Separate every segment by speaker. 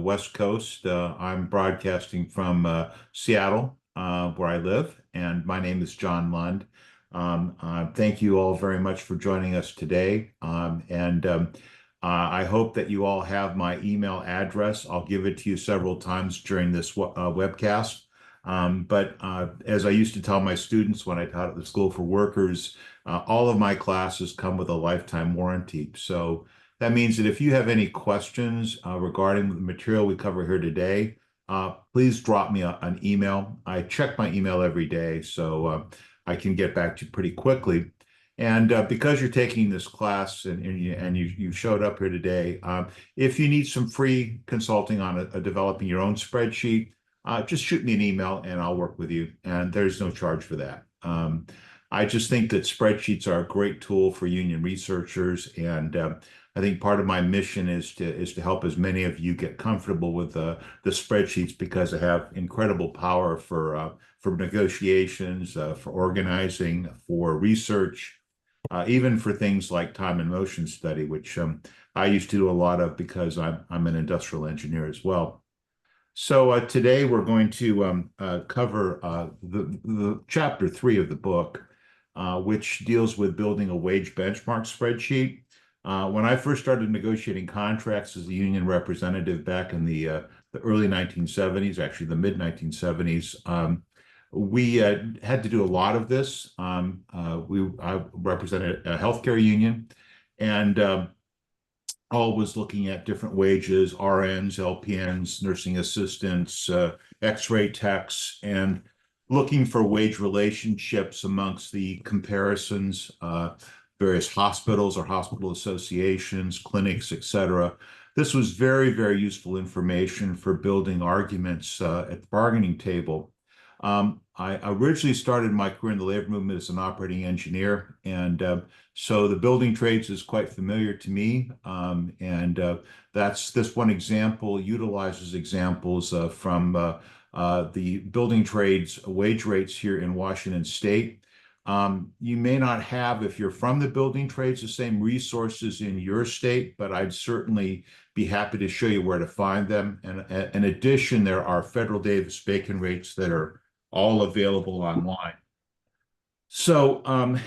Speaker 1: West Coast. I'm broadcasting from Seattle, where I live, and my name is John Lund. Thank you all very much for joining us today. I hope that you all have my email address. I'll give it to you several times during this webcast. As I used to tell my students when I taught at the School for Workers, all of my classes come with a lifetime warranty. So that means that if you have any questions regarding the material we cover here today, please drop me an email. I check my email every day, so I can get back to you pretty quickly. And because you're taking this class and you showed up here today, if you need some free consulting on developing your own spreadsheet, just shoot me an email and I'll work with you. And there's no charge for that. I just think that spreadsheets are a great tool for union researchers, and I think part of my mission is to help as many of you get comfortable with the spreadsheets, because they have incredible power for negotiations, for organizing, for research, even for things like time and motion study, which I used to do a lot of because I'm an industrial engineer as well. So today we're going to cover the chapter 3 of the book, which deals with building a wage benchmark spreadsheet. When I first started negotiating contracts as a union representative back in the early 1970s, actually the mid 1970s, we had to do a lot of this. I represented a healthcare union, and always looking at different wages, RNs, LPNs, nursing assistants, X-ray techs, and looking for wage relationships amongst the comparisons, various hospitals or hospital associations, clinics, etc. This was very, very useful information for building arguments at the bargaining table. I originally started my career in the labor movement as an operating engineer, and so the building trades is quite familiar to me. That's this one example utilizes examples from the building trades wage rates here in Washington State. You may not have, if you're from the building trades, the same resources in your state, but I'd certainly be happy to show you where to find them. And in addition, there are federal Davis-Bacon rates that are all available online. So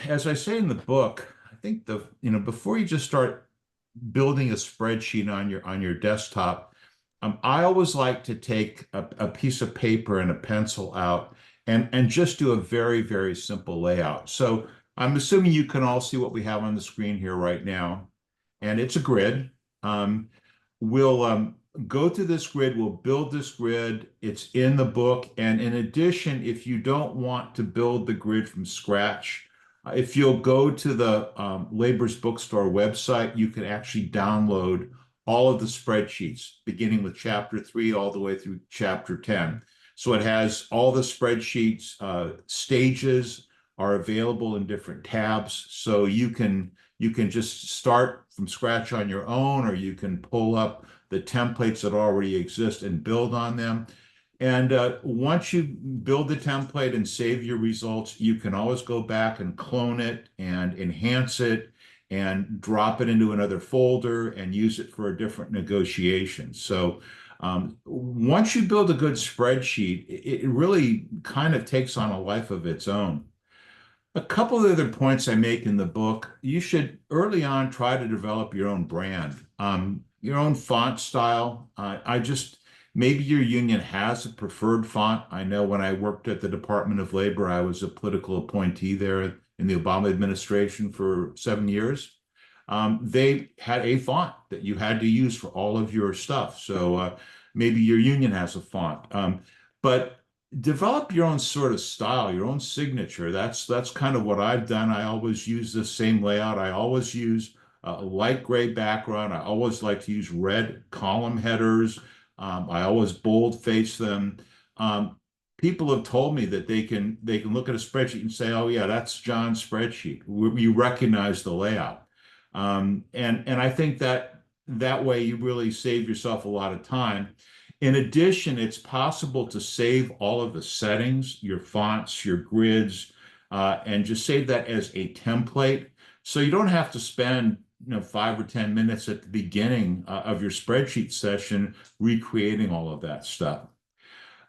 Speaker 1: as I say in the book, I think before you just start building a spreadsheet on your desktop, I always like to take a piece of paper and a pencil out and just do a very, very simple layout. So I'm assuming you can all see what we have on the screen here right now, and it's a grid. We'll go through this grid, we'll build this grid, it's in the book. And in addition, if you don't want to build the grid from scratch, if you'll go to the Labor's Bookstore website, you can actually download all of the spreadsheets, beginning with chapter 3 all the way through chapter 10. So it has all the spreadsheets, stages are available in different tabs. So you can just start from scratch on your own, or you can pull up the templates that already exist and build on them. And once you build the template and save your results, you can always go back and clone it and enhance it and drop it into another folder and use it for a different negotiation. So once you build a good spreadsheet, it really kind of takes on a life of its own. A couple of other points I make in the book: you should early on try to develop your own brand, your own font style. Maybe your union has a preferred font. I know when I worked at the Department of Labor, I was a political appointee there in the Obama administration for 7 years. They had a font that you had to use for all of your stuff. So maybe your union has a font, but develop your own sort of style, your own signature. That's kind of what I've done. I always use the same layout. I always use a light gray background. I always like to use red column headers. I always boldface them. People have told me that they can look at a spreadsheet and say, "Oh yeah, that's John's spreadsheet." You recognize the layout, and I think that way you really save yourself a lot of time. In addition, it's possible to save all of the settings, your fonts, your grids, and just save that as a template. So you don't have to spend 5 or 10 minutes at the beginning of your spreadsheet session, recreating all of that stuff.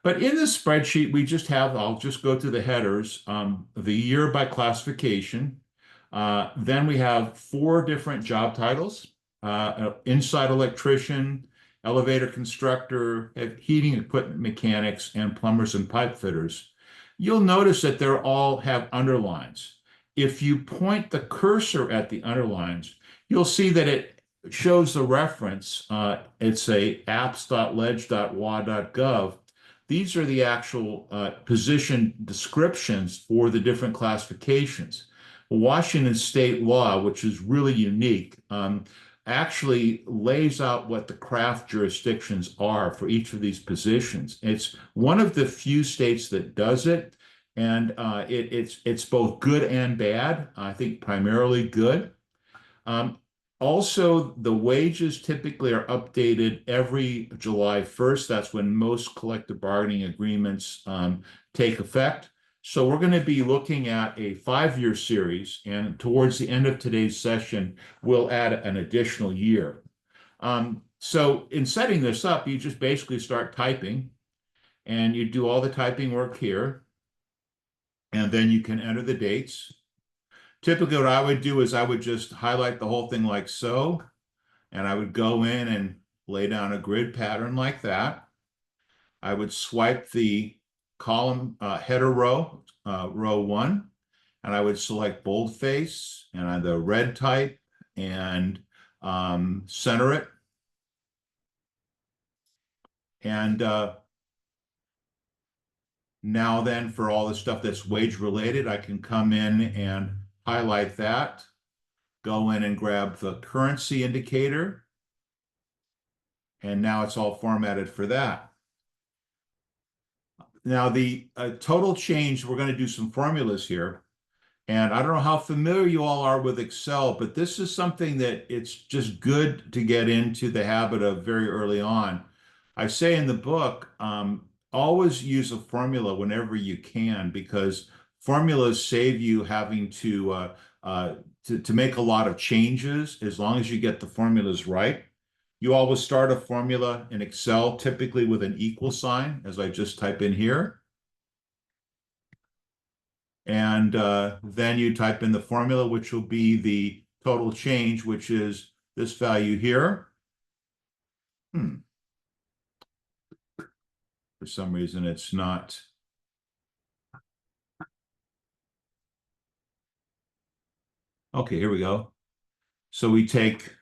Speaker 1: But in the spreadsheet, we just have, I'll just go to the headers, the year by classification. Then we have 4 different job titles, inside electrician, elevator constructor, heating equipment mechanics, and plumbers and pipe fitters. You'll notice that they all have underlines. If you point the cursor at the underlines, you'll see that it shows the reference. It's a apps.ledge.wa.gov. These are the actual position descriptions for the different classifications. Washington state law, which is really unique, actually lays out what the craft jurisdictions are for each of these positions. It's one of the few states that does it, and it's both good and bad. I think primarily good. Also, the wages typically are updated every July 1st. That's when most collective bargaining agreements take effect. So we're going to be looking at a 5-year series, and towards the end of today's session, we'll add an additional year. So in setting this up, you just basically start typing, and you do all the typing work here, and then you can enter the dates. Typically, what I would do is I would just highlight the whole thing like so, and I would go in and lay down a grid pattern like that. I would swipe the column header row, row 1, and I would select boldface and the red type and center it. And now then, for all the stuff that's wage related, I can come in and highlight that, go in and grab the currency indicator, and now it's all formatted for that. Now the total change, we're going to do some formulas here. And I don't know how familiar you all are with Excel, but this is something that it's just good to get into the habit of very early on. I say in the book, always use a formula whenever you can, because formulas save you having to make a lot of changes as long as you get the formulas right. You always start a formula in Excel, typically with an equal sign, as I just type in here. And then you type in the formula, which will be the total change, which is this value here. For some reason, it's not. Okay, here we go. So we take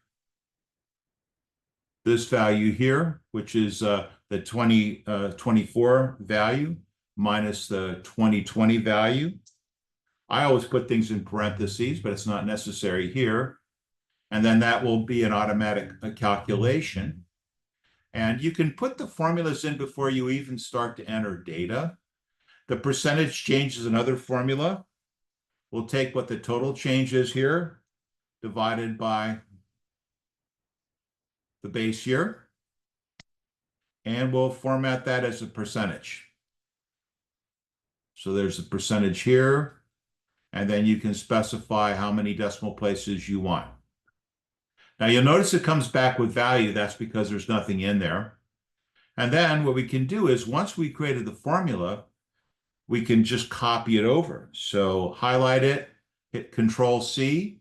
Speaker 1: this value here, which is the 2024 value minus the 2020 value. I always put things in parentheses, but it's not necessary here. And then that will be an automatic calculation. And you can put the formulas in before you even start to enter data. The percentage change is another formula. We'll take what the total change is here, divided by the base year, and we'll format that as a percentage. So there's a percentage here, and then you can specify how many decimal places you want. Now you'll notice it comes back with value. That's because there's nothing in there. And then what we can do is, once we created the formula, we can just copy it over. So highlight it, hit Control-C,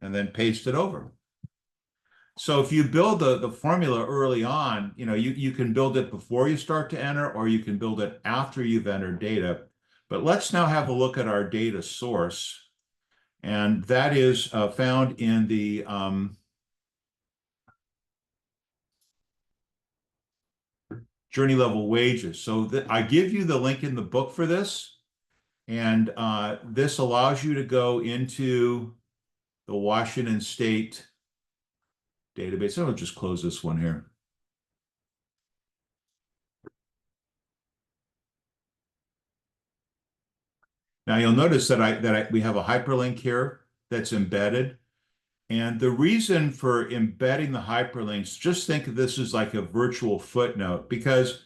Speaker 1: and then paste it over. So if you build the formula early on, you can build it before you start to enter, or you can build it after you've entered data. But let's now have a look at our data source. And that is found in the journey level wages. So I give you the link in the book for this. And this allows you to go into the Washington State database. I'll just close this one here. Now you'll notice that we have a hyperlink here that's embedded. And the reason for embedding the hyperlinks, just think of this as like a virtual footnote, because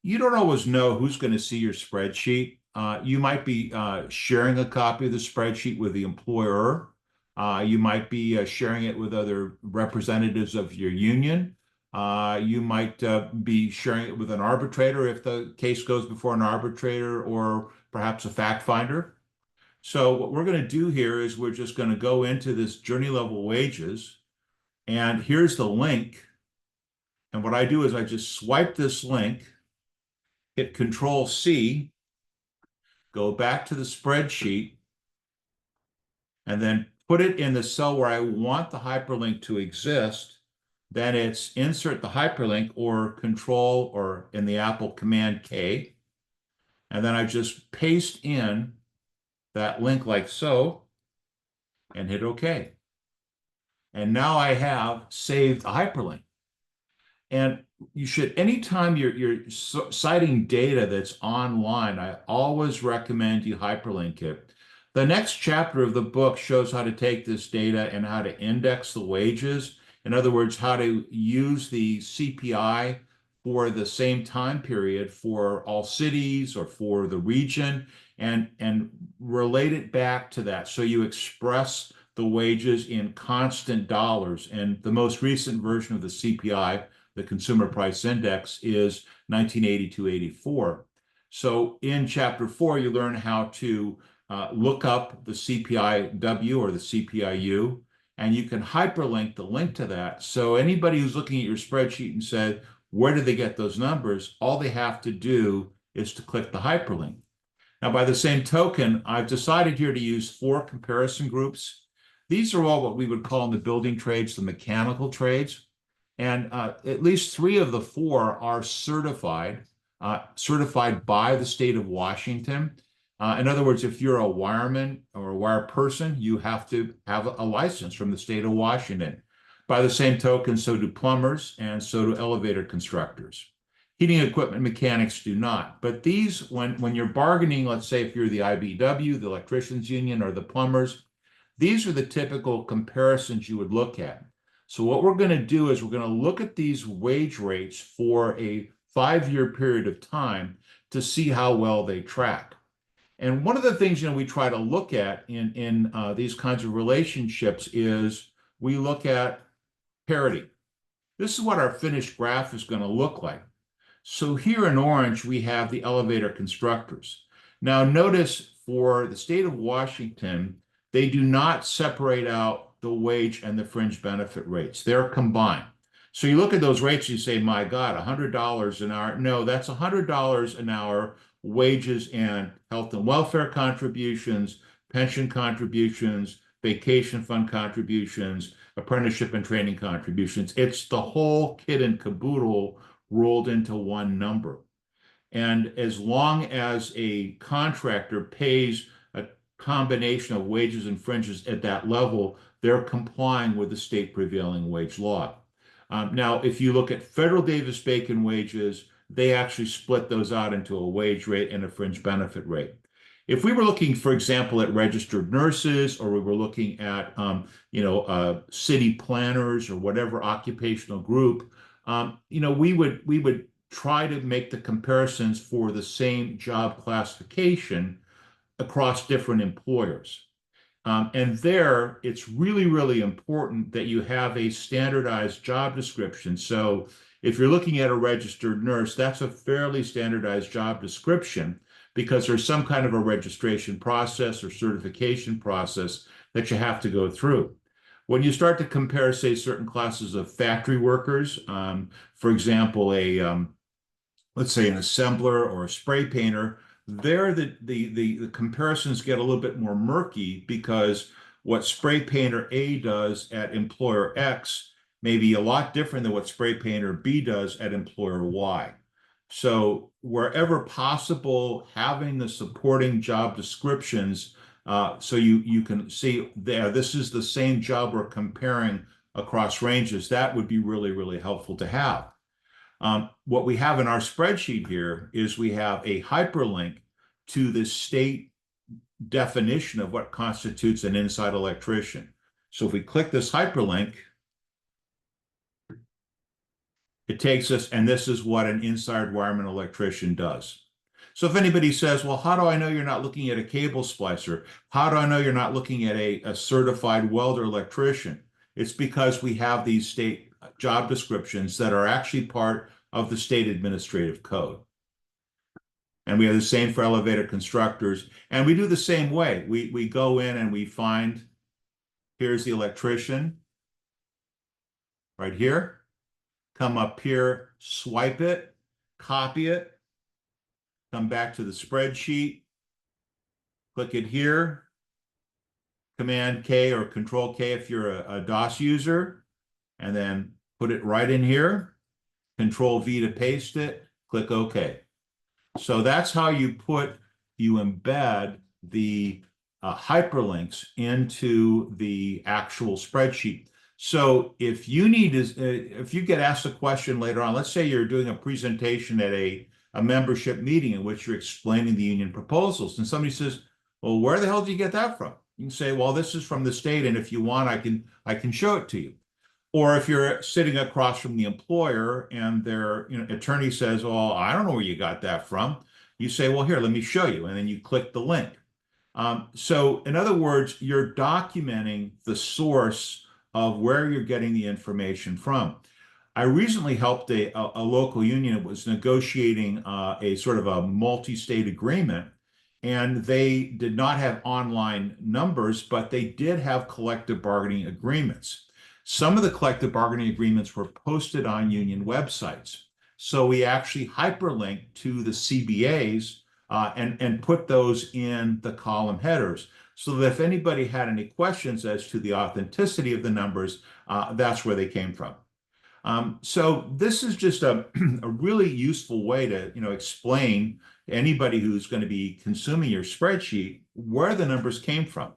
Speaker 1: you don't always know who's going to see your spreadsheet. You might be sharing a copy of the spreadsheet with the employer, You might be sharing it with other representatives of your union. You might be sharing it with an arbitrator if the case goes before an arbitrator or perhaps a fact finder. So what we're going to do here is we're just going to go into this journey level wages, and here's the link. And what I do is I just swipe this link, hit Control C, go back to the spreadsheet, and then put it in the cell where I want the hyperlink to exist. Then it's insert the hyperlink or Control, or in the Apple, Command K. And then I just paste in that link like so and hit OK. And now I have saved a hyperlink. And you should, anytime you're citing data that's online, I always recommend you hyperlink it. The next chapter of the book shows how to take this data and how to index the wages. In other words, how to use the CPI for the same time period for all cities or for the region, and relate it back to that. So you express the wages in constant dollars. And the most recent version of the CPI, the Consumer Price Index, is 1982-84. So in chapter 4, you learn how to look up the CPIW or the CPIU, and you can hyperlink the link to that. So anybody who's looking at your spreadsheet and said, where did they get those numbers? All they have to do is to click the hyperlink. Now, by the same token, I've decided here to use 4 comparison groups. These are all what we would call in the building trades, the mechanical trades. And at least 3 of the 4 are certified by the state of Washington. In other words, if you're a wireman or a wire person, you have to have a license from the state of Washington. By the same token, so do plumbers, and so do elevator constructors. Heating equipment mechanics do not. But these, when you're bargaining, let's say if you're the IBW, the electricians union, or the plumbers, these are the typical comparisons you would look at. So what we're going to do is we're going to look at these wage rates for a 5-year period of time to see how well they track. And one of the things we try to look at in these kinds of relationships is we look at parity. This is what our finished graph is going to look like. So here in orange, we have the elevator constructors. Now notice for the state of Washington, they do not separate out the wage and the fringe benefit rates. They're combined. So you look at those rates, you say, my God, $100 an hour. No, that's $100 an hour wages and health and welfare contributions, pension contributions, vacation fund contributions, apprenticeship and training contributions. It's the whole kit and caboodle rolled into one number. And as long as a contractor pays a combination of wages and fringes at that level, they're complying with the state prevailing wage law. Now, if you look at federal Davis-Bacon wages, they actually split those out into a wage rate and a fringe benefit rate. If we were looking, for example, at registered nurses, or we were looking at, city planners or whatever occupational group, we would try to make the comparisons for the same job classification across different employers. And there, it's really, really important that you have a standardized job description. So if you're looking at a registered nurse, that's a fairly standardized job description because there's some kind of a registration process or certification process that you have to go through. When you start to compare, say, certain classes of factory workers, for example, let's say an assembler or a spray painter, there the comparisons get a little bit more murky because what spray painter A does at employer X may be a lot different than what spray painter B does at employer Y. So wherever possible, having the supporting job descriptions so you can see there, this is the same job we're comparing across ranges, that would be really, really helpful to have. What we have in our spreadsheet here is we have a hyperlink to the state definition of what constitutes an inside electrician. So if we click this hyperlink, it takes us, and this is what an inside wireman electrician does. So if anybody says, well, how do I know you're not looking at a cable splicer? How do I know you're not looking at a certified welder electrician? It's because we have these state job descriptions that are actually part of the state administrative code. And we have the same for elevator constructors. And we do the same way. We go in and we find, here's the electrician right here. Come up here, swipe it, copy it, come back to the spreadsheet, click it here, Command K or Control K if you're a DOS user, and then put it right in here, Control V to paste it, click OK. So that's how you embed the hyperlinks into the actual spreadsheet. So if you if you get asked a question later on, let's say you're doing a presentation at a membership meeting in which you're explaining the union proposals, and somebody says, well, where the hell did you get that from? You can say, well, this is from the state, and if you want, I can show it to you. Or if you're sitting across from the employer and their attorney says, oh, I don't know where you got that from, you say, well, here, let me show you. And then you click the link. So in other words, you're documenting the source of where you're getting the information from. I recently helped a local union that was negotiating a sort of a multi-state agreement, and they did not have online numbers, but they did have collective bargaining agreements. Some of the collective bargaining agreements were posted on union websites. So we actually hyperlinked to the CBAs and put those in the column headers, so that if anybody had any questions as to the authenticity of the numbers, that's where they came from. So this is just a really useful way to explain to anybody who's going to be consuming your spreadsheet where the numbers came from.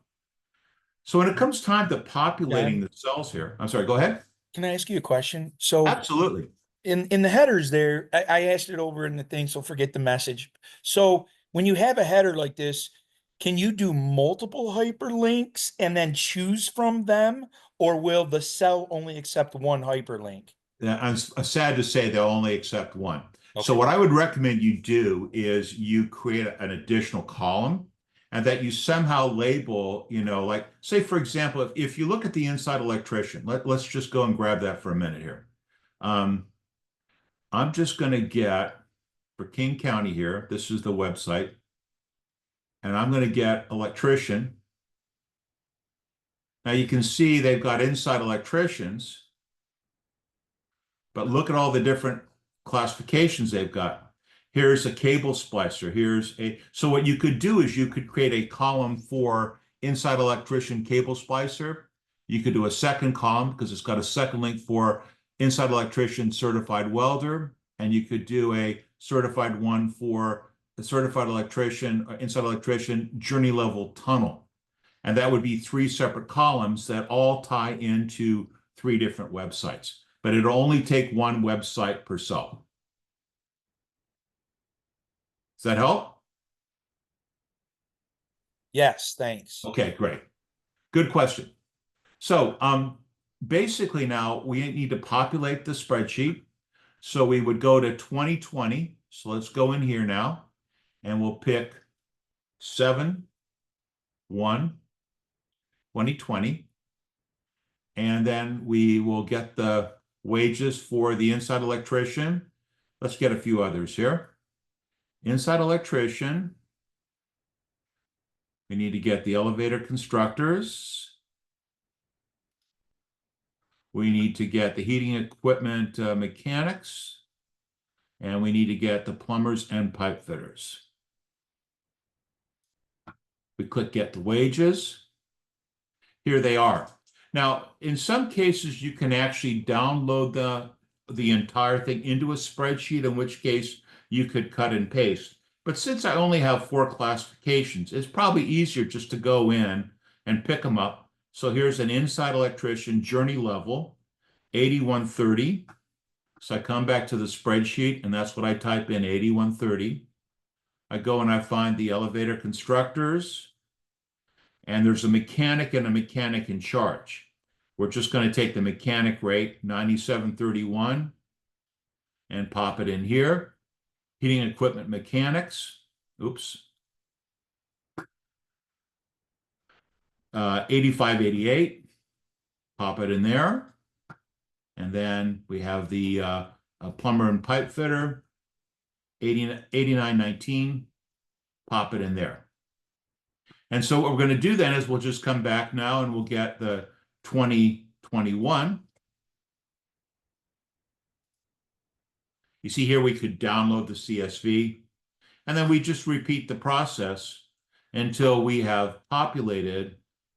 Speaker 1: So when it comes time to populating the cells here, I'm sorry, go ahead.
Speaker 2: Can I ask you a question? So
Speaker 1: Absolutely.
Speaker 2: in the headers there, I asked it over in the thing, so forget the message. So when you have a header like this, can you do multiple hyperlinks and then choose from them, or will the cell only accept one hyperlink?
Speaker 1: I'm sad to say they'll only accept one. So
Speaker 2: Okay.
Speaker 1: what I would recommend you do is you create an additional column, and that you somehow label, like say, for example, if you look at the inside electrician, let's just go and grab that for a minute here. I'm just going to get, for King County here, this is the website, and I'm going to get electrician. Now you can see they've got inside electricians, but look at all the different classifications they've got. Here's a cable splicer. So what you could do is you could create a column for inside electrician cable splicer. You could do a second column because it's got a second link for inside electrician certified welder. And you could do a certified one for the certified electrician, inside electrician journey level tunnel. And that would be 3 separate columns that all tie into 3 different websites. But it'll only take 1 website per cell. Does that help?
Speaker 2: Yes, thanks.
Speaker 1: Okay, great. Good question. So basically now we need to populate the spreadsheet. So we would go to 2020. So let's go in here now and we'll pick 7/1/2020. And then we will get the wages for the inside electrician. Let's get a few others here. Inside electrician. We need to get the elevator constructors. We need to get the heating equipment mechanics. And we need to get the plumbers and pipe fitters. We click get the wages. Here they are. Now, in some cases, you can actually download the entire thing into a spreadsheet, in which case you could cut and paste. But since I only have 4 classifications, it's probably easier just to go in and pick them up. So here's an inside electrician journey level, 8130. So I come back to the spreadsheet, and that's what I type in, 8130. I go and I find the elevator constructors, and there's a mechanic and a mechanic in charge. We're just going to take the mechanic rate, 9731, and pop it in here. Heating equipment mechanics. oops, 8588, pop it in there. And then we have the plumber and pipe fitter, 8919, pop it in there. And so what we're going to do then is we'll just come back now and we'll get the 2021. You see here we could download the CSV, and then we just repeat the process until we have populated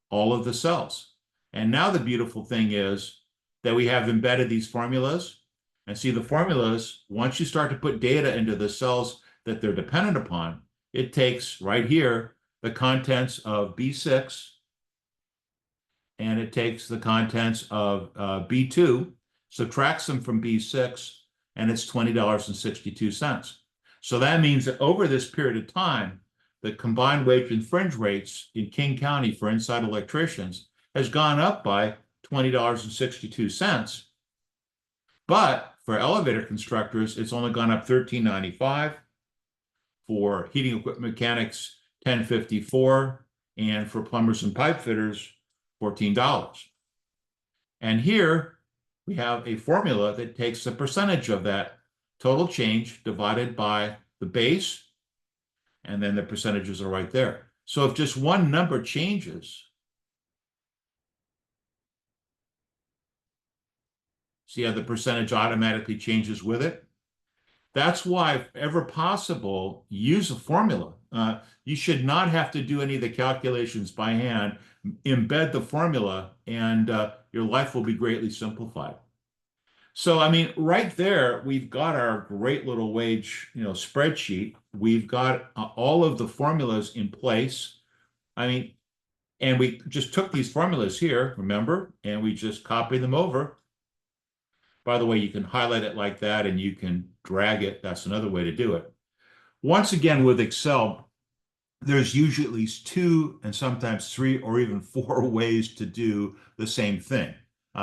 Speaker 1: all of the cells. And now the beautiful thing is that we have embedded these formulas. And see, the formulas, once you start to put data into the cells that they're dependent upon, it takes right here the contents of B6 and it takes the contents of B2, subtracts them from B6, and it's $20.62. So that means that over this period of time, the combined wage and fringe rates in King County for inside electricians has gone up by $20.62. But for elevator constructors, it's only gone up $13.95. For heating equipment mechanics, $10.54. And for plumbers and pipe fitters, $14. And here we have a formula that takes the percentage of that total change divided by the base, and then the percentages are right there. So if just one number changes, see how the percentage automatically changes with it? That's why, if ever possible, use a formula. You should not have to do any of the calculations by hand. Embed the formula, and your life will be greatly simplified. So, I mean, right there, we've got our great little wage, spreadsheet. We've got all of the formulas in place. I mean, and we just took these formulas here, remember, and we just copied them over. By the way, you can highlight it like that and you can drag it. That's another way to do it. Once again, with Excel, there's usually at least two and sometimes three or even four ways to do the same thing.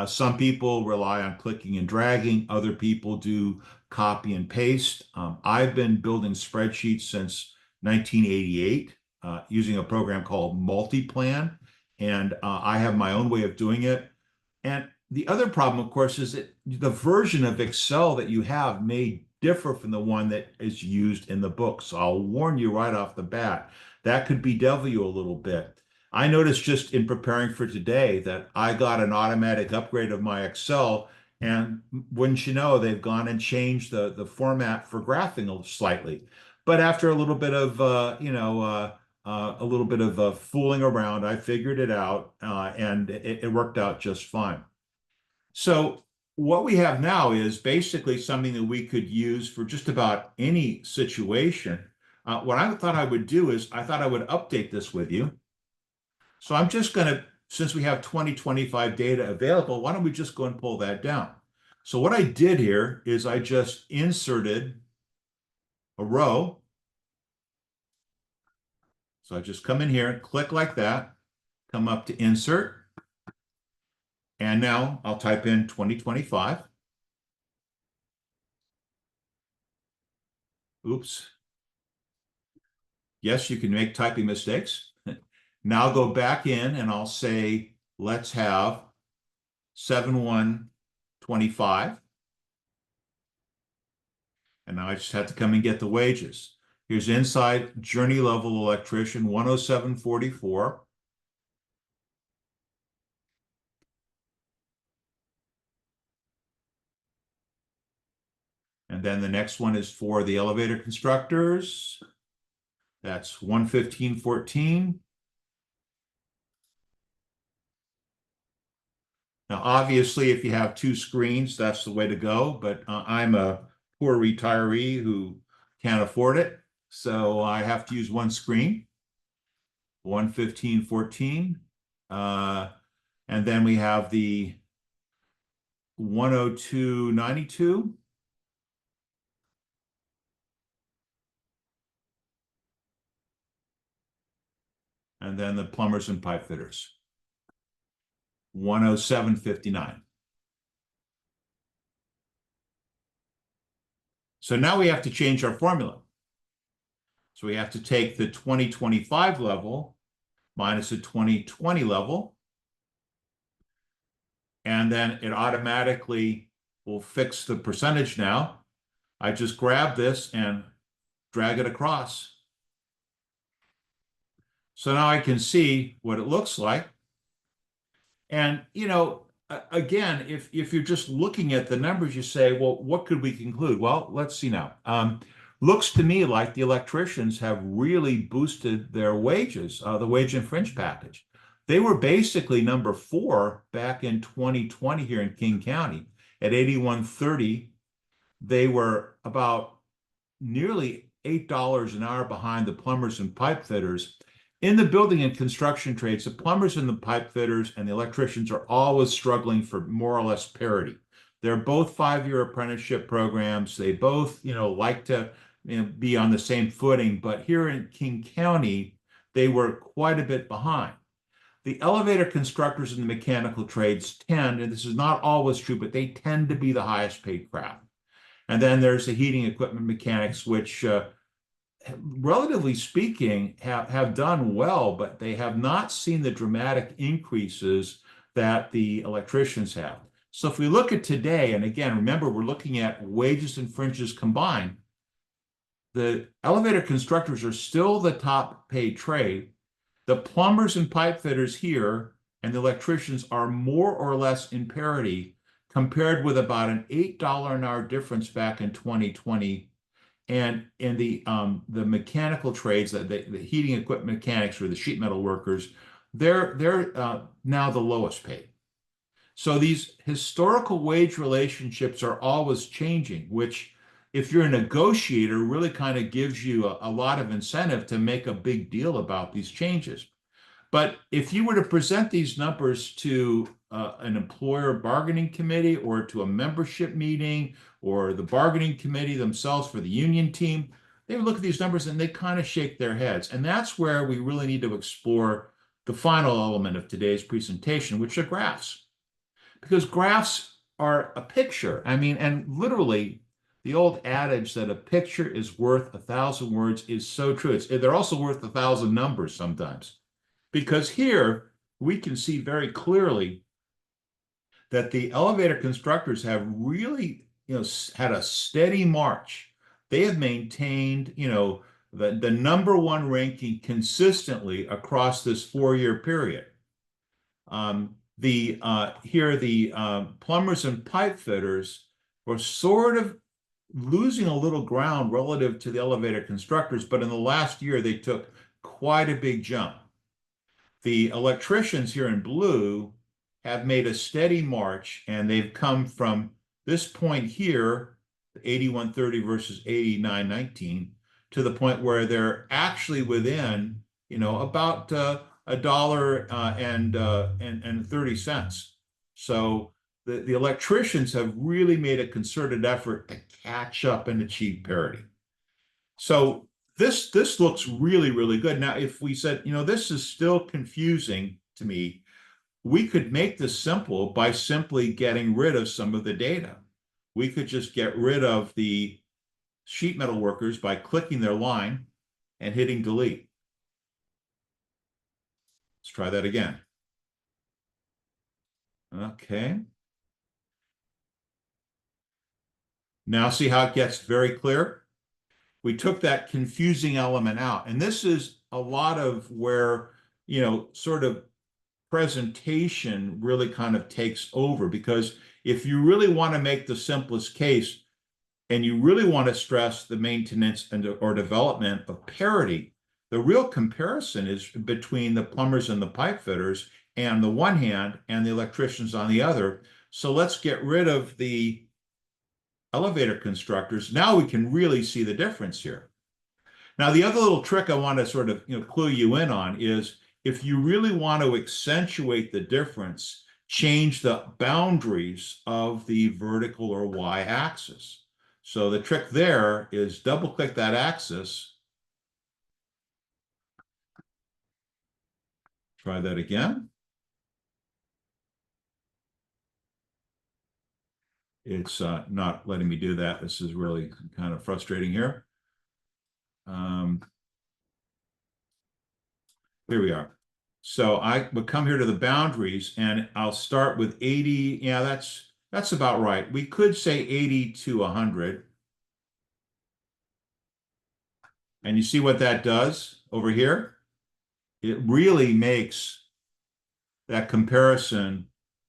Speaker 1: Some people rely on clicking and dragging. Other people do copy and paste. I've been building spreadsheets since 1988 using a program called Multiplan, and I have my own way of doing it. And the other problem, of course, is that the version of Excel that you have may differ from the one that is used in the book. So I'll warn you right off the bat, that could bedevil you a little bit. I noticed just in preparing for today that I got an automatic upgrade of my Excel, and wouldn't you know, they've gone and changed the format for graphing slightly. But after a little bit of fooling around, I figured it out, and it worked out just fine. So what we have now is basically something that we could use for just about any situation. What I thought I would do is I thought I would update this with you. So I'm just going to, since we have 2025 data available, why don't we just go and pull that down? So what I did here is I just inserted a row. So I just come in here and click like that, come up to insert. And now I'll type in 2025. Oops. Yes, you can make typing mistakes. Now I'll go back in and I'll say, let's have 7/1/25. And now I just have to come and get the wages. Here's inside journey level electrician 107.44. And then the next one is for the elevator constructors. That's 115.14. Now, obviously, if you have two screens, that's the way to go. But I'm a poor retiree who can't afford it. So I have to use one screen, 115.14. And then we have the 102.92. And then the plumbers and pipe fitters, 107.59. So now we have to change our formula. So we have to take the 2025 level minus the 2020 level, and then it automatically will fix the percentage now. I just grab this and drag it across. So now I can see what it looks like. And, again, if you're just looking at the numbers, you say, well, what could we conclude? Well, let's see now. Looks to me like the electricians have really boosted their wages, the wage and fringe package. They were basically number 4 back in 2020 here in King County at 81.30. They were about nearly $8 an hour behind the plumbers and pipe fitters. In the building and construction trades, the plumbers and the pipe fitters and the electricians are always struggling for more or less parity. They're both 5-year apprenticeship programs. They both, like to be on the same footing, but here in King County, they were quite a bit behind. The elevator constructors and the mechanical trades tend, and this is not always true, but they tend to be the highest paid craft. And then there's the heating equipment mechanics, which relatively speaking, have done well, but they have not seen the dramatic increases that the electricians have. So if we look at today, and again, remember, we're looking at wages and fringes combined, the elevator constructors are still the top paid trade. The plumbers and pipe fitters here and the electricians are more or less in parity compared with about an $8 an hour difference back in 2020. And in the mechanical trades, the heating equipment mechanics or the sheet metal workers, they're now the lowest paid. So these historical wage relationships are always changing, which if you're a negotiator, really kind of gives you a lot of incentive to make a big deal about these changes. But if you were to present these numbers to an employer bargaining committee or to a membership meeting or the bargaining committee themselves for the union team, they would look at these numbers and they kind of shake their heads. And that's where we really need to explore the final element of today's presentation, which are graphs. Because graphs are a picture. I mean, and literally, the old adage that a picture is worth 1,000 words is so true. They're also worth 1,000 numbers sometimes. Because here we can see very clearly that the elevator constructors have really, had a steady march. They have maintained, the number 1 ranking consistently across this 4-year period. The plumbers and pipe fitters were sort of losing a little ground relative to the elevator constructors, but in the last year they took quite a big jump. The electricians here in blue have made a steady march, and they've come from this point here, 81.30 versus 89.19, to the point where they're actually within, about $1.30. So the electricians have really made a concerted effort to catch up and achieve parity. So this looks really, really good. Now, if we said, this is still confusing to me, we could make this simple by simply getting rid of some of the data. We could just get rid of the sheet metal workers by clicking their line and hitting delete. Let's try that again. Okay. Now see how it gets very clear? We took that confusing element out. And this is a lot of where, sort of presentation really kind of takes over, because if you really want to make the simplest case and you really want to stress the maintenance or development of parity, the real comparison is between the plumbers and the pipe fitters on the one hand and the electricians on the other. So let's get rid of the elevator constructors. Now we can really see the difference here. Now, the other little trick I want to sort of clue you in on is if you really want to accentuate the difference, change the boundaries of the vertical or y-axis. So the trick there is double-click that axis. Try that again. It's not letting me do that. This is really kind of frustrating here. Here we are. So I would come here to the boundaries and I'll start with 80. Yeah, that's about right. We could say 80 to 100. And you see what that does over here? It really makes that comparison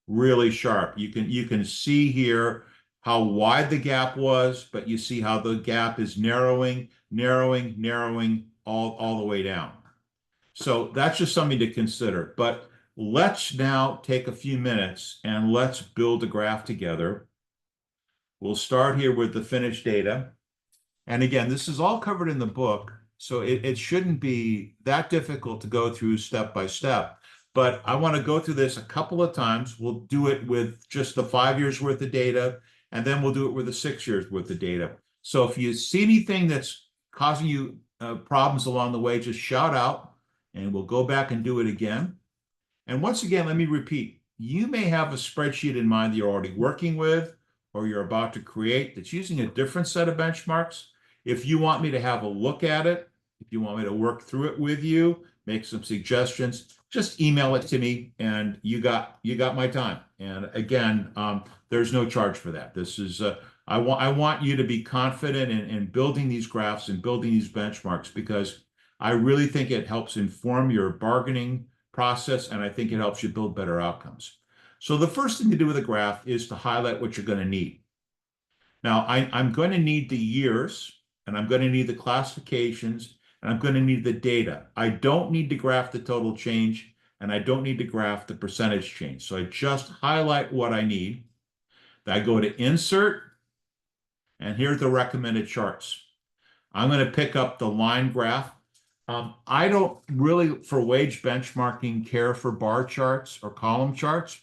Speaker 1: really sharp. You can see here how wide the gap was, but you see how the gap is narrowing, narrowing, narrowing all the way down. So that's just something to consider. But let's now take a few minutes and let's build a graph together. We'll start here with the finished data. And again, this is all covered in the book, so it shouldn't be that difficult to go through step by step. But I want to go through this a couple of times. We'll do it with just the 5 years worth of data, and then we'll do it with the 6 years worth of data. So if you see anything that's causing you problems along the way, just shout out, and we'll go back and do it again. And once again, let me repeat, you may have a spreadsheet in mind that you're already working with, or you're about to create that's using a different set of benchmarks. If you want me to have a look at it, if you want me to work through it with you, make some suggestions, just email it to me and you got my time. And again, there's no charge for that. This is I want you to be confident in building these graphs and building these benchmarks, because I really think it helps inform your bargaining process, and I think it helps you build better outcomes. So the first thing to do with a graph is to highlight what you're going to need. Now, I'm going to need the years, and I'm going to need the classifications, and I'm going to need the data. I don't need to graph the total change, and I don't need to graph the percentage change. So I just highlight what I need. I go to Insert, and here are the recommended charts. I'm going to pick up the line graph. I don't really, for wage benchmarking, care for bar charts or column charts.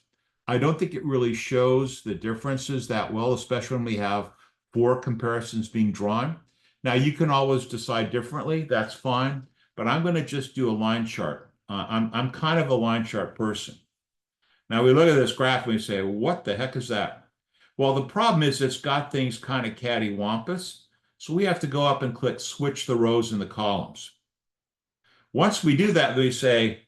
Speaker 1: I don't think it really shows the differences that well, especially when we have 4 comparisons being drawn. Now, you can always decide differently. That's fine. But I'm going to just do a line chart. I'm kind of a line chart person. Now, we look at this graph and we say, what the heck is that? Well, the problem is it's got things kind of cattywampus. So we have to go up and click Switch the rows and the columns. Once we do that, we say,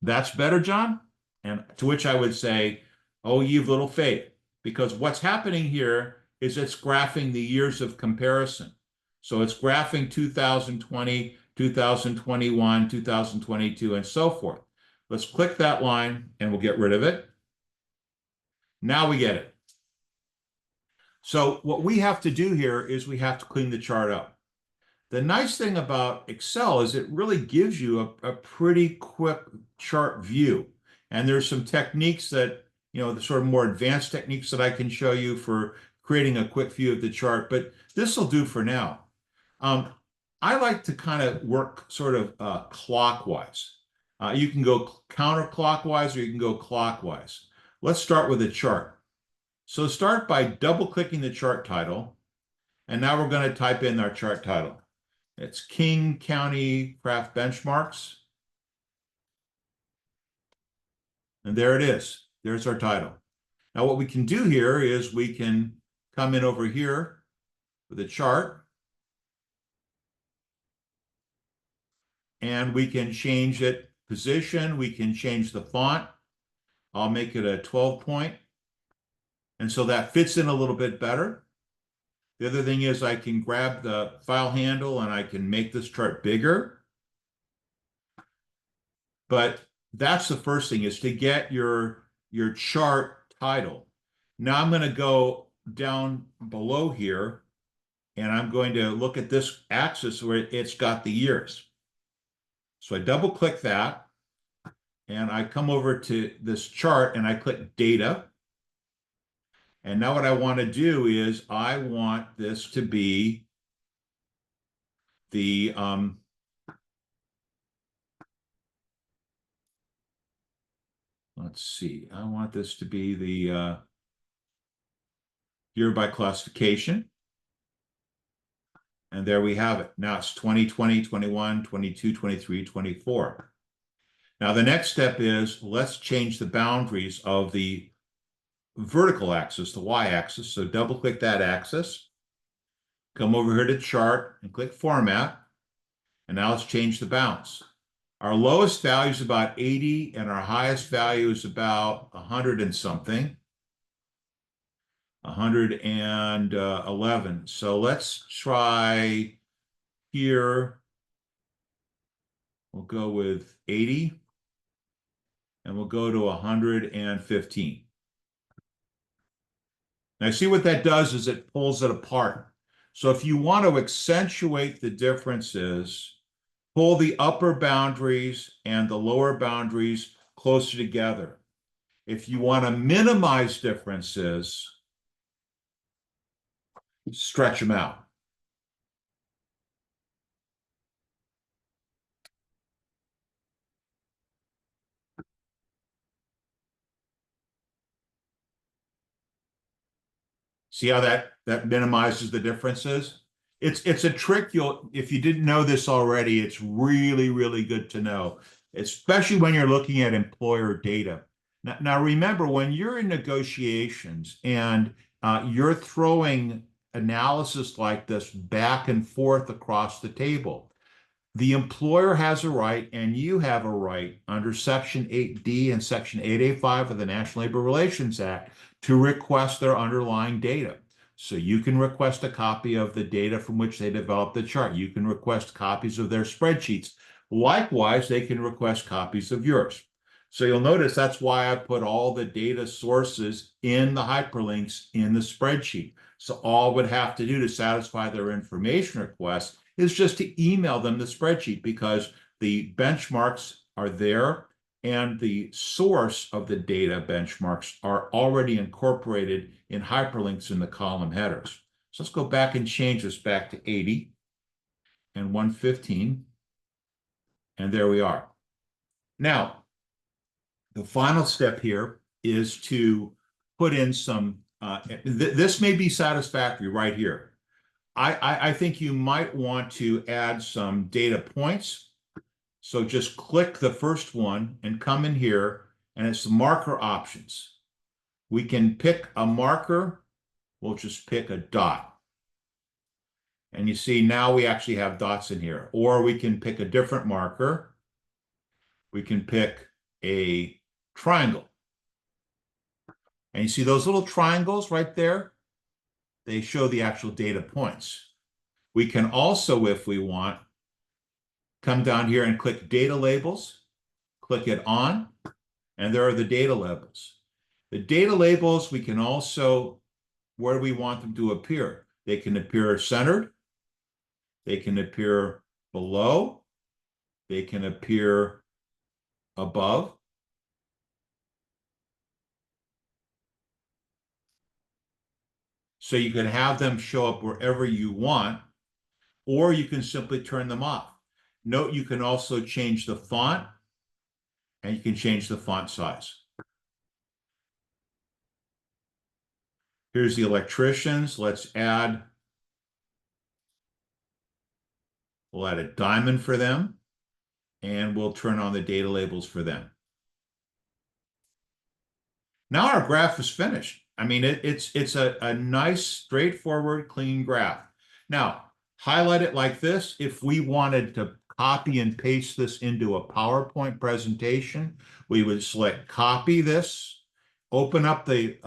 Speaker 1: that's better, John? And to which I would say, oh, you've little faith, because what's happening here is it's graphing the years of comparison. So it's graphing 2020, 2021, 2022, and so forth. Let's click that line and we'll get rid of it. Now we get it. So what we have to do here is we have to clean the chart up. The nice thing about Excel is it really gives you a pretty quick chart view. And there's some techniques that, the sort of more advanced techniques that I can show you for creating a quick view of the chart, but this will do for now. I like to kind of work sort of clockwise. You can go counterclockwise or you can go clockwise. Let's start with a chart. So start by double-clicking the chart title, and now we're going to type in our chart title. It's King County Craft Benchmarks. And there it is. There's our title. Now what we can do here is we can come in over here with a chart, and we can change it position. We can change the font. I'll make it a 12 point. And so that fits in a little bit better. The other thing is I can grab the file handle and I can make this chart bigger. But that's the first thing, is to get your chart title. Now I'm going to go down below here and I'm going to look at this axis where it's got the years. So I double click that and I come over to this chart and I click data. And now what I want to do is I want this to be the let's see, I want this to be the year by classification. And there we have it. Now it's 2020, 21, 22, 23, 24. Now the next step is let's change the boundaries of the vertical axis, the y-axis. So double click that axis, come over here to chart and click format. And now let's change the bounds. Our lowest value is about 80, and our highest value is about 100 and something, 111. So let's try here. We'll go with 80, and we'll go to 115. Now, see what that does is it pulls it apart. So if you want to accentuate the differences, pull the upper boundaries and the lower boundaries closer together. If you want to minimize differences, stretch them out. See how that minimizes the differences? It's a trick if you didn't know this already, it's really, really good to know, especially when you're looking at employer data. Now remember, when you're in negotiations and you're throwing analysis like this back and forth across the table, the employer has a right, and you have a right under Section 8D and Section 8A5 of the National Labor Relations Act to request their underlying data. So you can request a copy of the data from which they developed the chart. You can request copies of their spreadsheets. Likewise, they can request copies of yours. So you'll notice that's why I put all the data sources in the hyperlinks in the spreadsheet. So all would have to do to satisfy their information request is just to email them the spreadsheet, because the benchmarks are there and the source of the data benchmarks are already incorporated in hyperlinks in the column headers. So let's go back and change this back to 80 and 115. And there we are. Now, the final step here is to put in some, this may be satisfactory right here. I think you might want to add some data points. So just click the first one and come in here, and it's the marker options. We can pick a marker. We'll just pick a dot. And you see now we actually have dots in here. Or we can pick a different marker. We can pick a triangle. And you see those little triangles right there? They show the actual data points. We can also, if we want, come down here and click data labels, click it on, and there are the data labels. The data labels, we can also, where do we want them to appear? They can appear centered, they can appear below, they can appear above. So you can have them show up wherever you want, or you can simply turn them off. Note you can also change the font, and you can change the font size. Here's the electricians. We'll add a diamond for them, and we'll turn on the data labels for them. Now our graph is finished. I mean, it's a nice, straightforward, clean graph. Now, highlight it like this. If we wanted to copy and paste this into a PowerPoint presentation, we would select copy this, open up the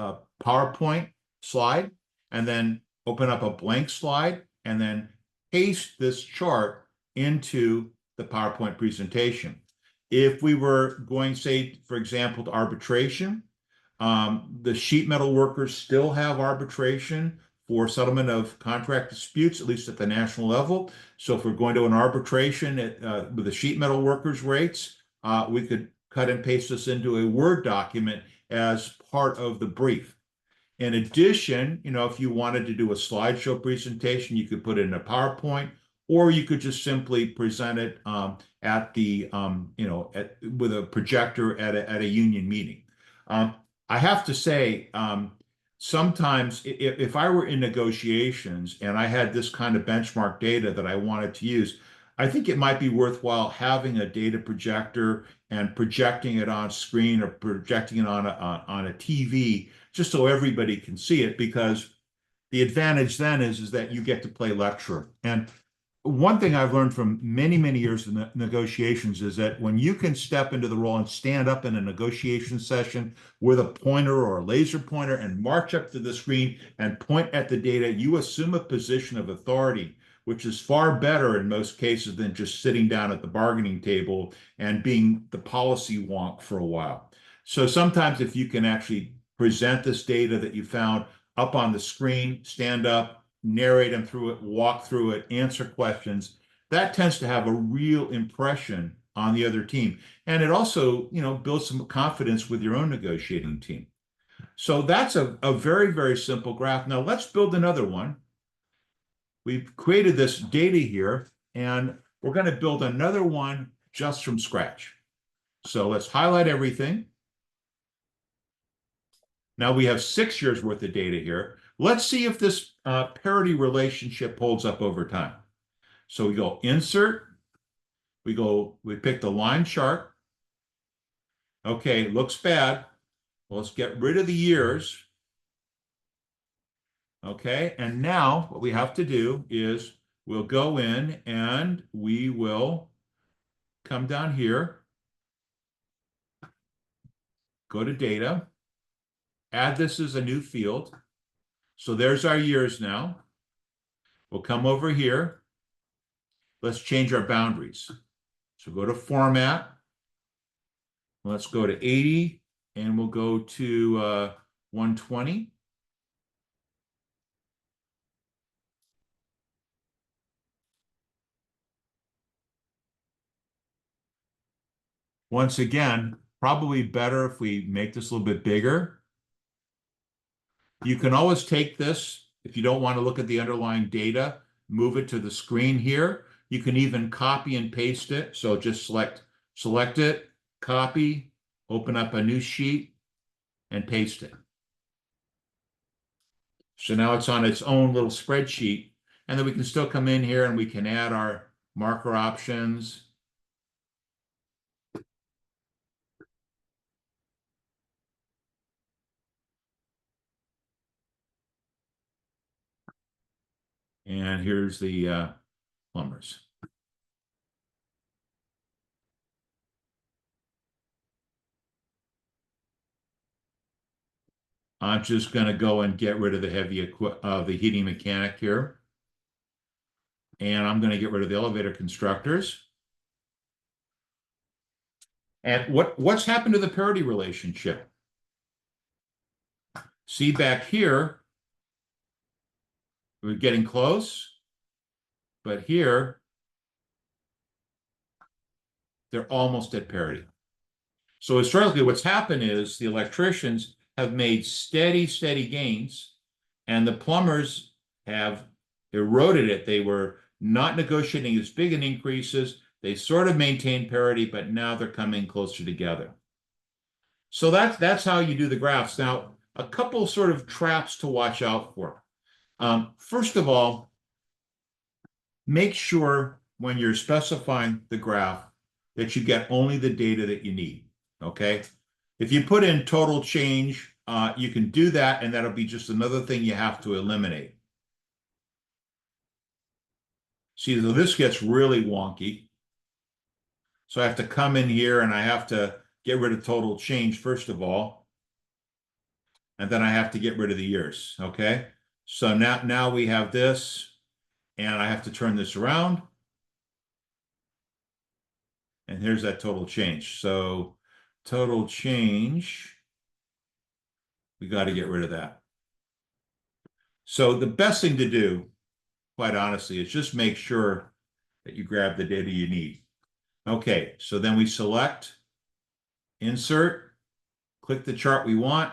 Speaker 1: PowerPoint slide, and then open up a blank slide, and then paste this chart into the PowerPoint presentation. If we were going, say, for example, to arbitration, the sheet metal workers still have arbitration for settlement of contract disputes, at least at the national level. So if we're going to an arbitration with the sheet metal workers rates, we could cut and paste this into a Word document as part of the brief. In addition, if you wanted to do a slideshow presentation, you could put it in a PowerPoint, or you could just simply present it at the, with a projector at a union meeting. I have to say, sometimes if I were in negotiations and I had this kind of benchmark data that I wanted to use, I think it might be worthwhile having a data projector and projecting it on screen or projecting it on a TV, just so everybody can see it, because the advantage then is that you get to play lecturer. And one thing I've learned from many, many years in negotiations is that when you can step into the role and stand up in a negotiation session with a pointer or a laser pointer and march up to the screen and point at the data, you assume a position of authority, which is far better in most cases than just sitting down at the bargaining table and being the policy wonk for a while. So sometimes if you can actually present this data that you found up on the screen, stand up, narrate them through it, walk through it, answer questions, that tends to have a real impression on the other team. And it also, builds some confidence with your own negotiating team. So that's a very, very simple graph. Now let's build another one. We've created this data here, and we're going to build another one just from scratch. So let's highlight everything. Now we have 6 years worth of data here. Let's see if this parity relationship holds up over time. So we go insert, we pick the line chart. Okay, looks bad. Well, let's get rid of the years. Okay, and now what we have to do is we'll go in and we will come down here, go to data, add this as a new field. So there's our years now. We'll come over here. Let's change our boundaries. So go to format. Let's go to 80 and we'll go to 120. Once again, probably better if we make this a little bit bigger. You can always take this, if you don't want to look at the underlying data, move it to the screen here. You can even copy and paste it. So just select it, copy, open up a new sheet, and paste it. So now it's on its own little spreadsheet. And then we can still come in here and we can add our marker options. And here's the plumbers. I'm just going to go and get rid of the the heating mechanic here. And I'm going to get rid of the elevator constructors. And what's happened to the parity relationship? See back here, we're getting close, but here, they're almost at parity. So historically, what's happened is the electricians have made steady, steady gains, and the plumbers have eroded it. They were not negotiating as big an increases. They sort of maintained parity, but now they're coming closer together. So that's how you do the graphs. Now, a couple sort of traps to watch out for. First of all, make sure when you're specifying the graph that you get only the data that you need, okay? If you put in total change, you can do that, and that'll be just another thing you have to eliminate. See, so this gets really wonky. So I have to come in here and I have to get rid of total change, first of all. And then I have to get rid of the years, okay? So now we have this, and I have to turn this around. And here's that total change. So total change, we got to get rid of that. So the best thing to do, quite honestly, is just make sure that you grab the data you need. Okay, so then we select, insert, click the chart we want,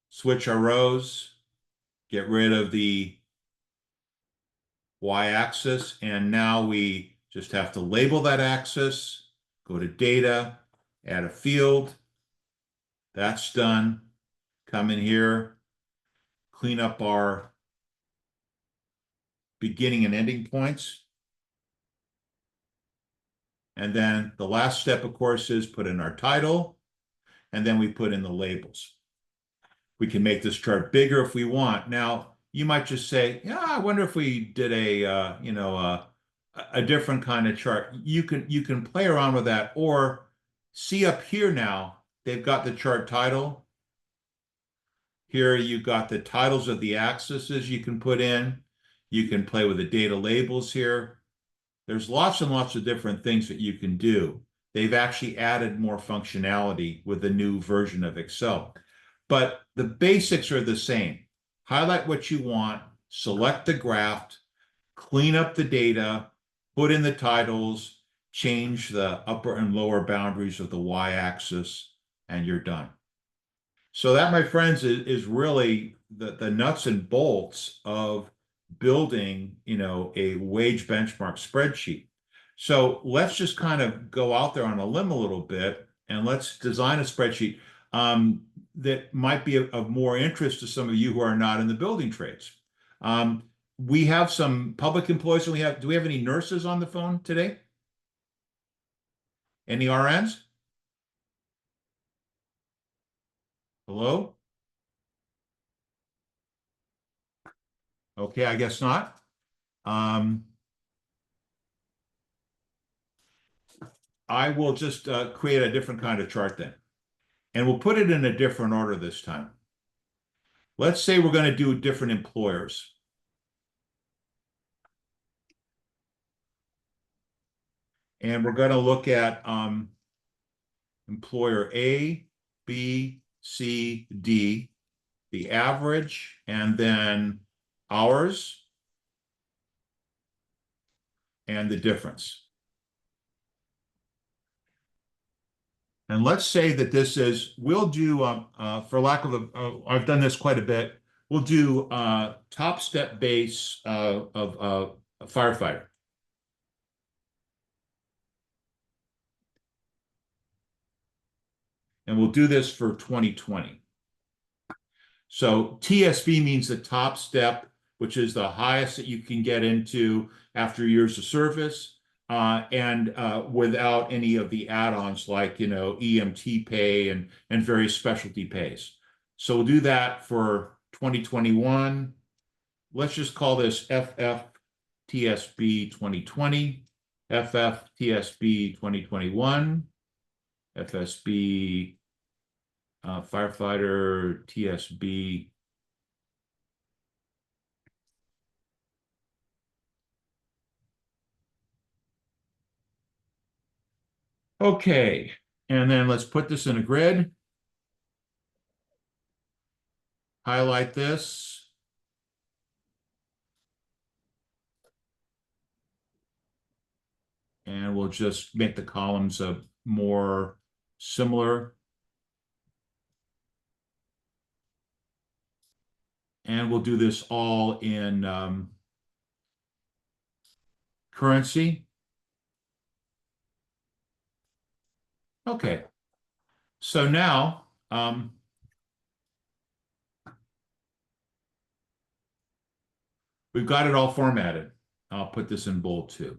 Speaker 1: switch our rows, get rid of the y-axis, and now we just have to label that axis, go to data, add a field. That's done. Come in here, clean up our beginning and ending points. And then the last step, of course, is put in our title, and then we put in the labels. We can make this chart bigger if we want. Now, you might just say, yeah, I wonder if we did a different kind of chart. You can play around with that, or see up here now, they've got the chart title. Here you've got the titles of the axes you can put in. You can play with the data labels here. There's lots and lots of different things that you can do. They've actually added more functionality with the new version of Excel. But the basics are the same. Highlight what you want, select the graph, clean up the data, put in the titles, change the upper and lower boundaries of the y-axis, and you're done. So that, my friends, is really the nuts and bolts of building, a wage benchmark spreadsheet. So let's just kind of go out there on a limb a little bit and let's design a spreadsheet that might be of more interest to some of you who are not in the building trades. We have some public employees, and do we have any nurses on the phone today? Any RNs? Hello? Okay, I guess not. I will just create a different kind of chart then. And we'll put it in a different order this time. Let's say we're going to do different employers. And we're going to look at employer A, B, C, D, the average, and then hours, and the difference. And let's say that this is, we'll do, for lack of I've done this quite a bit, we'll do top step base of a firefighter. And we'll do this for 2020. So TSB means the top step, which is the highest that you can get into after years of service, and without any of the add-ons like, EMT pay and various specialty pays. So we'll do that for 2021. Let's just call this FFTSB 2020, FFTSB 2021, FSB firefighter TSB. Okay, and then let's put this in a grid. Highlight this. And we'll just make the columns more similar. And we'll do this all in currency. Okay, so now we've got it all formatted. I'll put this in bold too.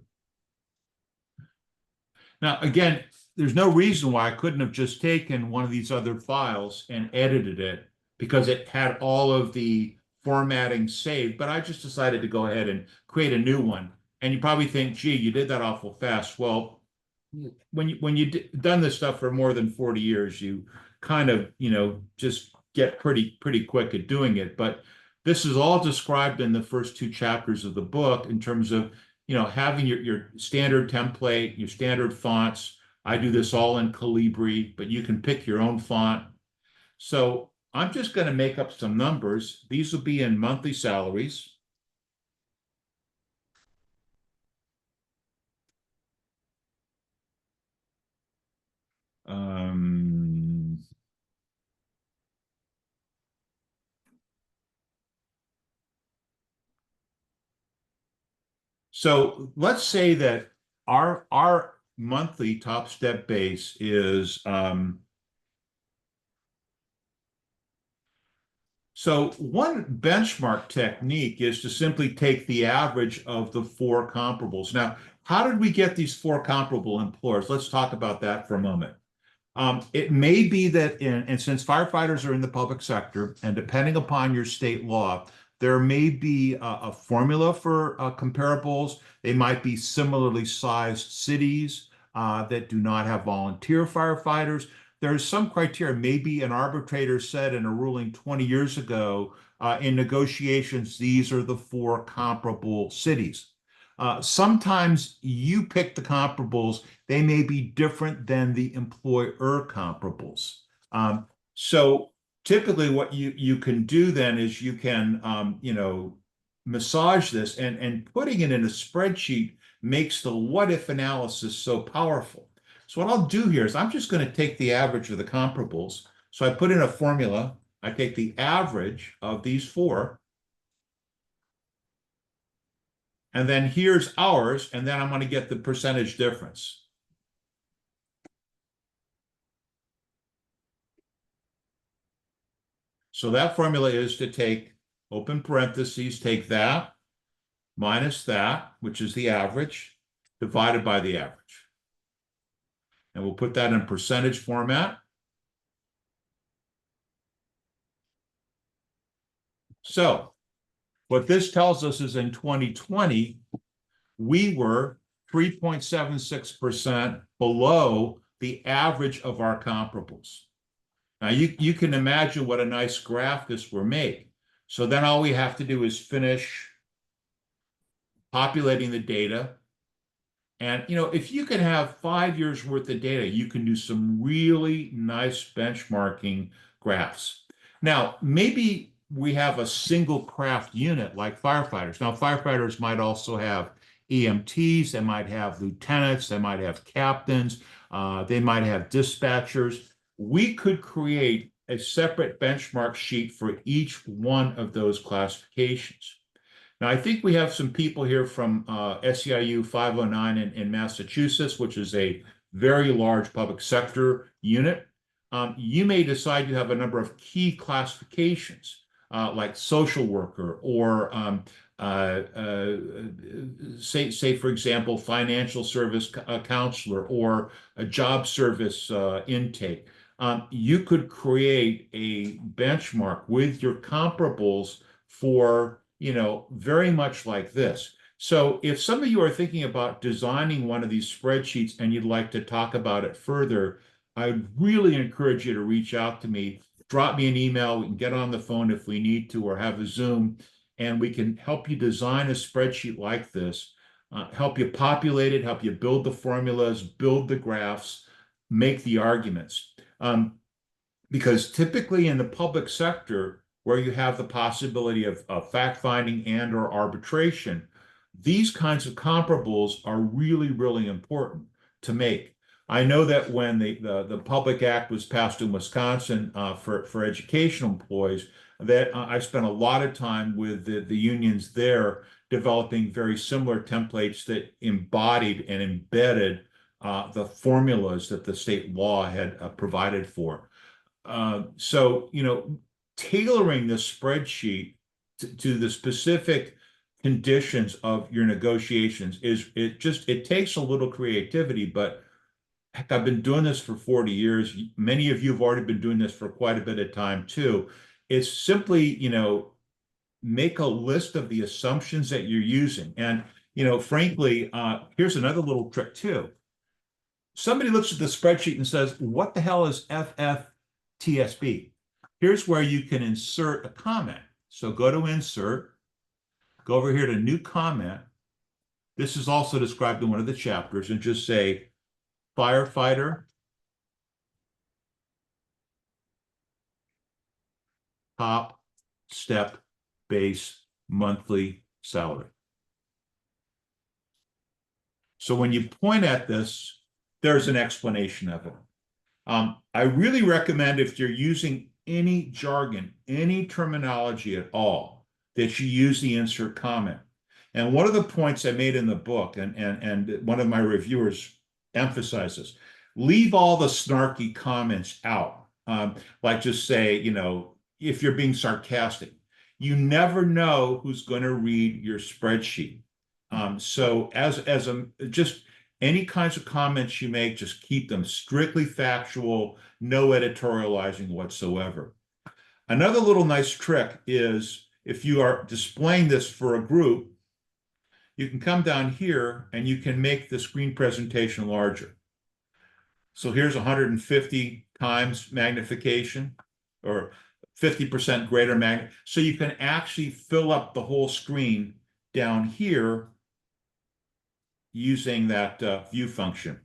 Speaker 1: Now, again, there's no reason why I couldn't have just taken one of these other files and edited it, because it had all of the formatting saved, but I just decided to go ahead and create a new one. And you probably think, gee, you did that awful fast. Well, when you've done this stuff for more than 40 years, you kind of, just get pretty quick at doing it. But this is all described in the first two chapters of the book in terms of, having your standard template, your standard fonts. I do this all in Calibri, but you can pick your own font. So I'm just going to make up some numbers. These will be in monthly salaries. So let's say that our monthly top step base is so one benchmark technique is to simply take the average of the four comparables. Now, how did we get these four comparable employers? Let's talk about that for a moment. It may be that and since firefighters are in the public sector, and depending upon your state law, There may be a formula for comparables. They might be similarly sized cities that do not have volunteer firefighters. There's some criteria. Maybe an arbitrator said in a ruling 20 years ago, in negotiations, these are the four comparable cities. Sometimes you pick the comparables. They may be different than the employer comparables. So typically what you can do then is you can, massage this, and putting it in a spreadsheet makes the what if analysis so powerful. So what I'll do here is I'm just going to take the average of the comparables. So I put in a formula. I take the average of these four. And then here's ours, and then I'm going to get the percentage difference. So that formula is to take, open parentheses, take that minus that, which is the average, divided by the average. And we'll put that in percentage format. So what this tells us is in 2020, we were 3.76% below the average of our comparables. Now you can imagine what a nice graph this will make. So then all we have to do is finish populating the data. And if you can have 5 years worth of data, you can do some really nice benchmarking graphs. Now, maybe we have a single craft unit like firefighters. Now, firefighters might also have EMTs, they might have lieutenants, they might have captains, they might have dispatchers. We could create a separate benchmark sheet for each one of those classifications. Now, I think we have some people here from SEIU 509 in Massachusetts, which is a very large public sector unit. You may decide you have a number of key classifications, like social worker or say, for example, financial service counselor or a job service intake. You could create a benchmark with your comparables for, very much like this. So if some of you are thinking about designing one of these spreadsheets and you'd like to talk about it further, I would really encourage you to reach out to me. Drop me an email. We can get on the phone if we need to, or have a Zoom, and we can help you design a spreadsheet like this, help you populate it, help you build the formulas, build the graphs, make the arguments. Because typically in the public sector, where you have the possibility of fact-finding and or arbitration, these kinds of comparables are really, really important to make. I know that when the Public Act was passed in Wisconsin for educational employees, that I spent a lot of time with the unions there developing very similar templates that embodied and embedded the formulas that the state law had provided for. So, tailoring this spreadsheet to the specific conditions of your negotiations it takes a little creativity, but heck, I've been doing this for 40 years. Many of you have already been doing this for quite a bit of time too. It's simply, make a list of the assumptions that you're using. And, frankly, here's another little trick too. Somebody looks at the spreadsheet and says, what the hell is FFTSB? Here's where you can insert a comment. So go to Insert, go over here to New Comment. This is also described in one of the chapters, and just say firefighter top step base monthly salary. So when you point at this, there's an explanation of it. I really recommend, if you're using any jargon, any terminology at all, that you use the insert comment. And one of the points I made in the book, and one of my reviewers emphasizes, leave all the snarky comments out. Like just say, if you're being sarcastic, you never know who's going to read your spreadsheet. So just any kinds of comments you make, just keep them strictly factual, no editorializing whatsoever. Another little nice trick is if you are displaying this for a group, you can come down here and you can make the screen presentation larger. So here's 150 times magnification or 50% greater mag. So you can actually fill up the whole screen down here using that view function.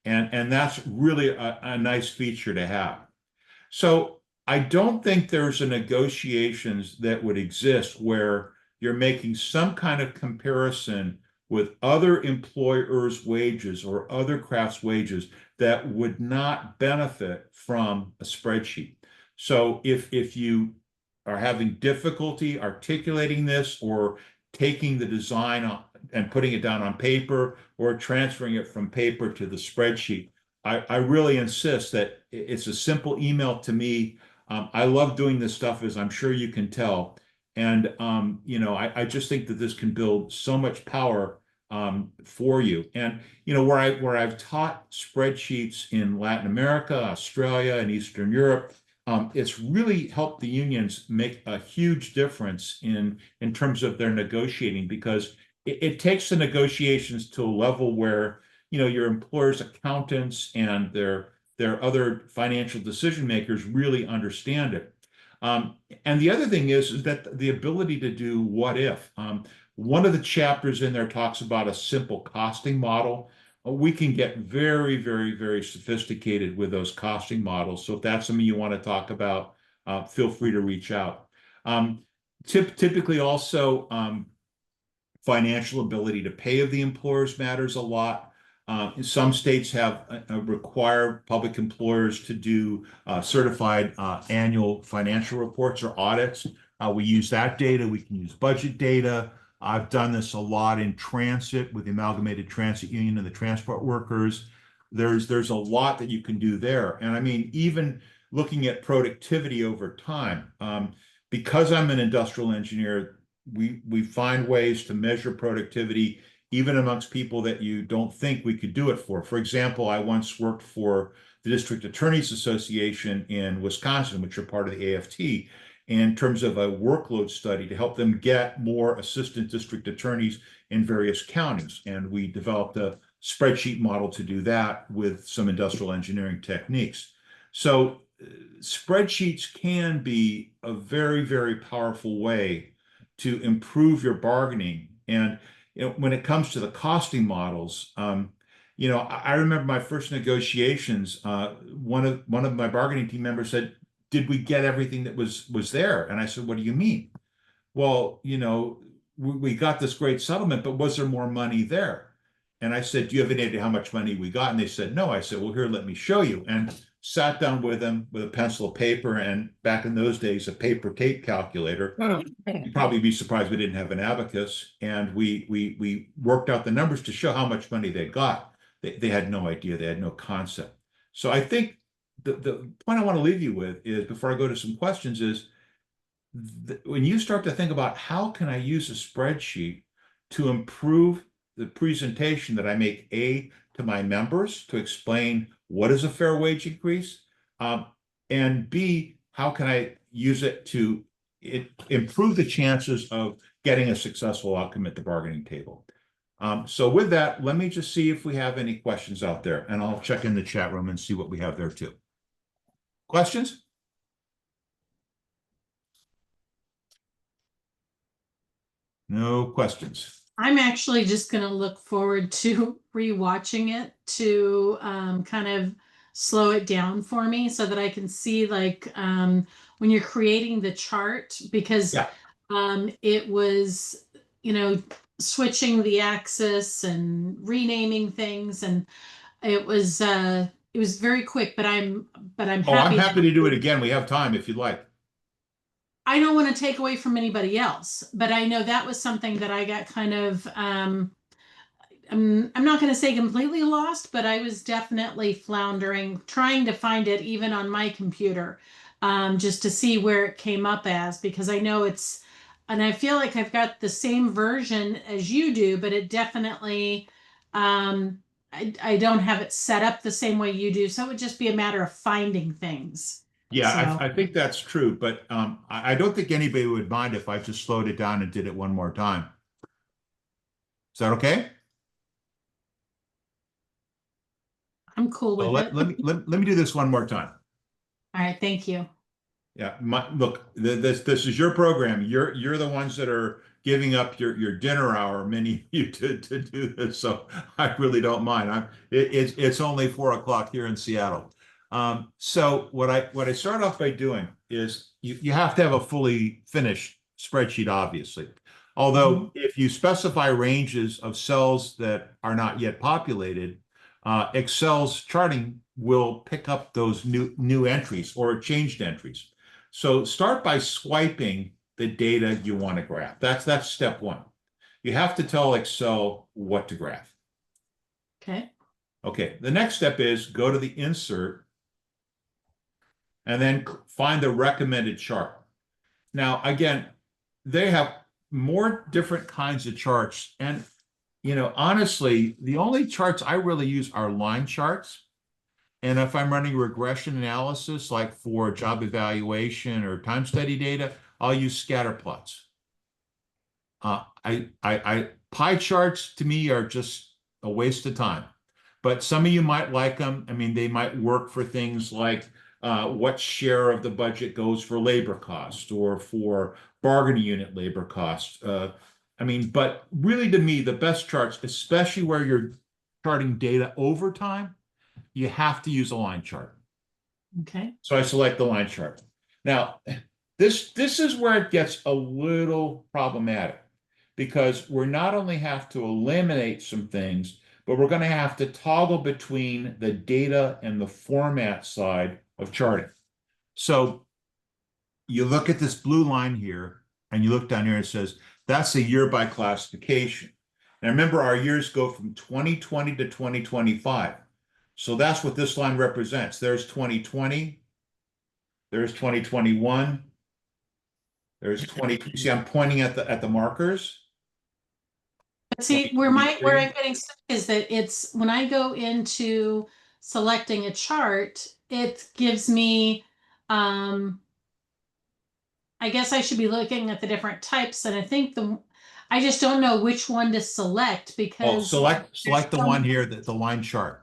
Speaker 1: And that's really a nice feature to have. So I don't think there's a negotiations that would exist where you're making some kind of comparison with other employers' wages or other crafts' wages that would not benefit from a spreadsheet. So if you are having difficulty articulating this or taking the design and putting it down on paper or transferring it from paper to the spreadsheet, I really insist that it's a simple email to me. I love doing this stuff, as I'm sure you can tell. And I just think that this can build so much power for you. And where I've taught spreadsheets in Latin America, Australia, and Eastern Europe, it's really helped the unions make a huge difference in terms of their negotiating, because it takes the negotiations to a level where your employer's accountants and their other financial decision makers really understand it. And the other thing is that the ability to do what if. One of the chapters in there talks about a simple costing model. We can get very, very, very sophisticated with those costing models. So if that's something you want to talk about, feel free to reach out. Typically also, financial ability to pay of the employers matters a lot. Some states have require public employers to do certified annual financial reports or audits. We use that data. We can use budget data. I've done this a lot in transit with the Amalgamated Transit Union and the transport workers. There's a lot that you can do there. And I mean, even looking at productivity over time, because I'm an industrial engineer, we find ways to measure productivity even amongst people that you don't think we could do it for. For example, I once worked for the District Attorneys Association in Wisconsin, which are part of the AFT, in terms of a workload study to help them get more assistant district attorneys in various counties. And we developed a spreadsheet model to do that with some industrial engineering techniques. So spreadsheets can be a very, very powerful way to improve your bargaining. And when it comes to the costing models, I remember my first negotiations. One of my bargaining team members said, "Did we get everything that was there?" And I said, "What do you mean?" "Well, we got this great settlement, but was there more money there?" And I said, "Do you have any idea how much money we got?" And they said, "No." I said, "Well, here, let me show you." And sat down with them with a pencil and paper, and back in those days, a paper tape calculator. You'd probably be surprised we didn't have an abacus. And we worked out the numbers to show how much money they got. They had no idea. They had no concept. So I think the point I want to leave you with is, before I go to some questions, is when you start to think about how can I use a spreadsheet to improve the presentation that I make, to my members to explain what is a fair wage increase, and B, how can I use it to improve the chances of getting a successful outcome at the bargaining table. So with that, let me just see if we have any questions out there, and I'll check in the chat room and see what we have there too. Questions? No questions.
Speaker 3: I'm actually just going to look forward to rewatching it to kind of slow it down for me so that I can see, like, when you're creating the chart, because
Speaker 1: Yeah.
Speaker 3: it was, switching the axis and renaming things, and it was very quick, but I'm
Speaker 1: Oh, I'm
Speaker 3: happy
Speaker 1: happy to do it again. We have time if you'd like.
Speaker 3: I don't want to take away from anybody else, but I know that was something that I got kind of, I'm not going to say completely lost, but I was definitely floundering, trying to find it even on my computer, just to see where it came up as, because I know and I feel like I've got the same version as you do, but it definitely, I don't have it set up the same way you do. So it would just be a matter of finding things.
Speaker 1: Yeah,
Speaker 3: So
Speaker 1: I think that's true, but I don't think anybody would mind if I just slowed it down and did it one more time. Is that okay?
Speaker 3: I'm cool
Speaker 1: So
Speaker 3: with it.
Speaker 1: let me do this one more time.
Speaker 3: All right, thank you.
Speaker 1: Yeah, look, this is your program. You're the ones that are giving up your dinner hour, many of you to do this. So I really don't mind. It's only 4 o'clock here in Seattle. So what I start off by doing is you have to have a fully finished spreadsheet, obviously. Although if you specify ranges of cells that are not yet populated, Excel's charting will pick up those new entries or changed entries. So start by swiping the data you want to graph. That's step one. You have to tell Excel what to graph.
Speaker 3: Okay.
Speaker 1: Okay, the next step is go to the insert and then find the recommended chart. Now, again, they have more different kinds of charts. And, honestly, the only charts I really use are line charts. And if I'm running regression analysis, like for job evaluation or time study data, I'll use scatter plots. Pie charts to me are just a waste of time. But some of you might like them. I mean, they might work for things like what share of the budget goes for labor cost or for bargaining unit labor cost. But really to me, the best charts, especially where you're charting data over time, you have to use a line chart.
Speaker 3: Okay.
Speaker 1: So I select the line chart. Now, this is where it gets a little problematic because we're not only have to eliminate some things, but we're going to have to toggle between the data and the format side of charting. So you look at this blue line here, and you look down here, and it says, that's a year by classification. Now remember, our years go from 2020 to 2025. So that's what this line represents. There's 2020, there's 2021, there's 20. You see, I'm pointing at the markers.
Speaker 3: But see, where I'm getting stuck is that it's when I go into selecting a chart, it gives me, I guess I should be looking at the different types, and I just don't know which one to select because
Speaker 1: Select the one here, the line chart.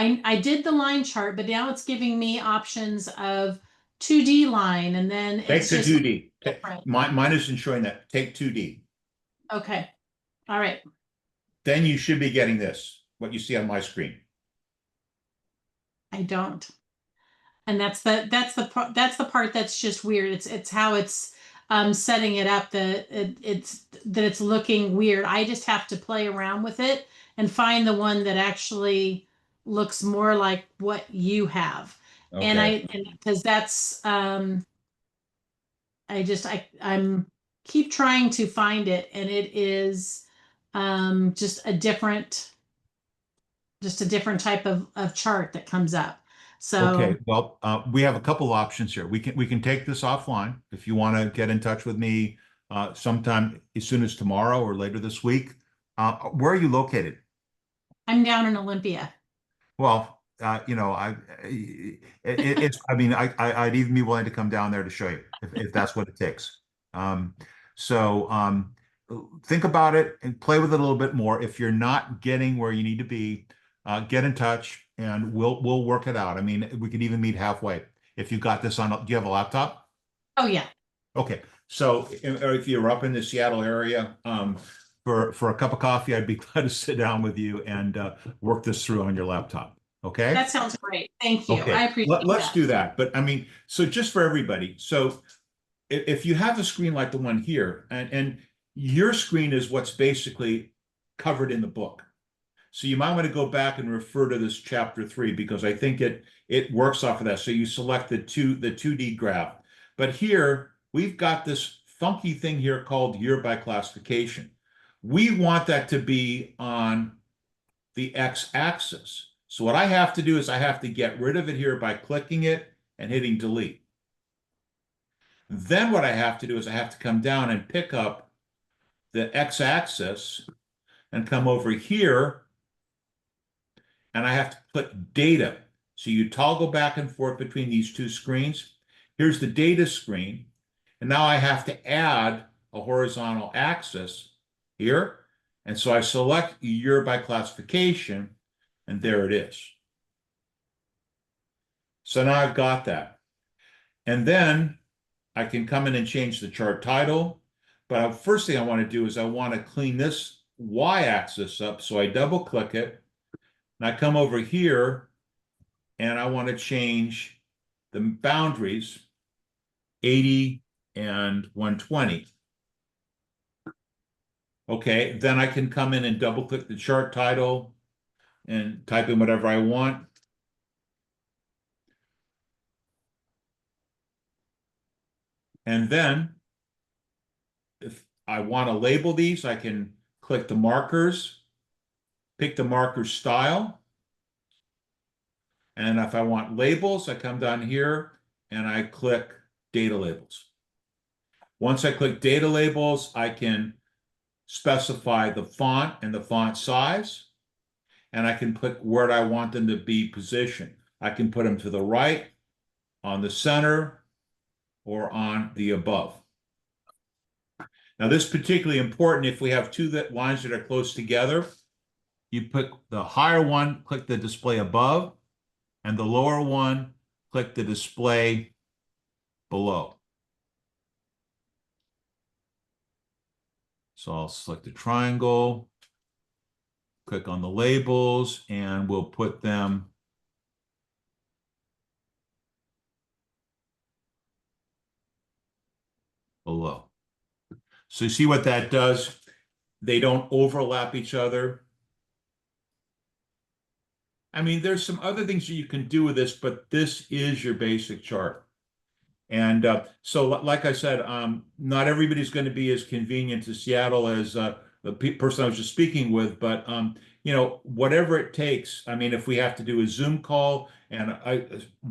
Speaker 3: I did the line chart, but now it's giving me options of 2D line, and then
Speaker 1: Take
Speaker 3: it's
Speaker 1: the
Speaker 3: just
Speaker 1: 2D.
Speaker 3: different.
Speaker 1: Mine isn't showing that. Take 2D.
Speaker 3: Okay. All right.
Speaker 1: Then you should be getting this, what you see on my screen.
Speaker 3: I don't. And that's the part that's just weird. It's how it's setting it up that it's looking weird. I just have to play around with it and find the one that actually looks more like what you have.
Speaker 1: Okay.
Speaker 3: And because that's I'm keep trying to find it, and it is just a different type of chart that comes up.
Speaker 1: Okay.
Speaker 3: So
Speaker 1: Well, we have a couple options here. We can take this offline if you want to get in touch with me sometime as soon as tomorrow or later this week. Where are you located?
Speaker 3: I'm down in Olympia.
Speaker 1: Well, I'd even be willing to come down there to show you if that's what it takes. Um, so think about it and play with it a little bit more. If you're not getting where you need to be, get in touch and we'll work it out. I mean, we could even meet halfway. If you got this on, do you have a laptop?
Speaker 3: Oh yeah.
Speaker 1: Okay. So if you're up in the Seattle area, for a cup of coffee, I'd be glad to sit down with you and work this through on your laptop. Okay.
Speaker 3: That sounds great. Thank you.
Speaker 1: Okay.
Speaker 3: I appreciate
Speaker 1: Let's
Speaker 3: that.
Speaker 1: do that. But I mean, so just for everybody, so if you have a screen like the one here, and your screen is what's basically covered in the book. So you might want to go back and refer to this chapter 3 because I think it works off of that. So you select the 2D graph. But here we've got this funky thing here called year by classification. We want that to be on the x-axis. So what I have to do is I have to get rid of it here by clicking it and hitting delete. Then what I have to do is I have to come down and pick up the x-axis and come over here and I have to put data. So you toggle back and forth between these two screens. Here's the data screen. And now I have to add a horizontal axis here. And so I select year by classification, and there it is. So now I've got that. And then I can come in and change the chart title. But first thing I want to do is I want to clean this y-axis up. So I double click it, and I come over here, and I want to change the boundaries 80 and 120. Okay, then I can come in and double click the chart title and type in whatever I want. And then if I want to label these, I can click the markers, pick the marker style. And if I want labels, I come down here and I click data labels. Once I click data labels, I can specify the font and the font size, and I can put where I want them to be positioned. I can put them to the right, on the center, or on the above. Now, this is particularly important if we have two lines that are close together. You put the higher one, click the display above, and the lower one, click the display below. So I'll select the triangle, click on the labels, and we'll put them below. So you see what that does? They don't overlap each other. I mean, there's some other things that you can do with this, but this is your basic chart. And so, like I said, not everybody's going to be as convenient to Seattle as the person I was just speaking with, but you know, whatever it takes. I mean, if we have to do a Zoom call and I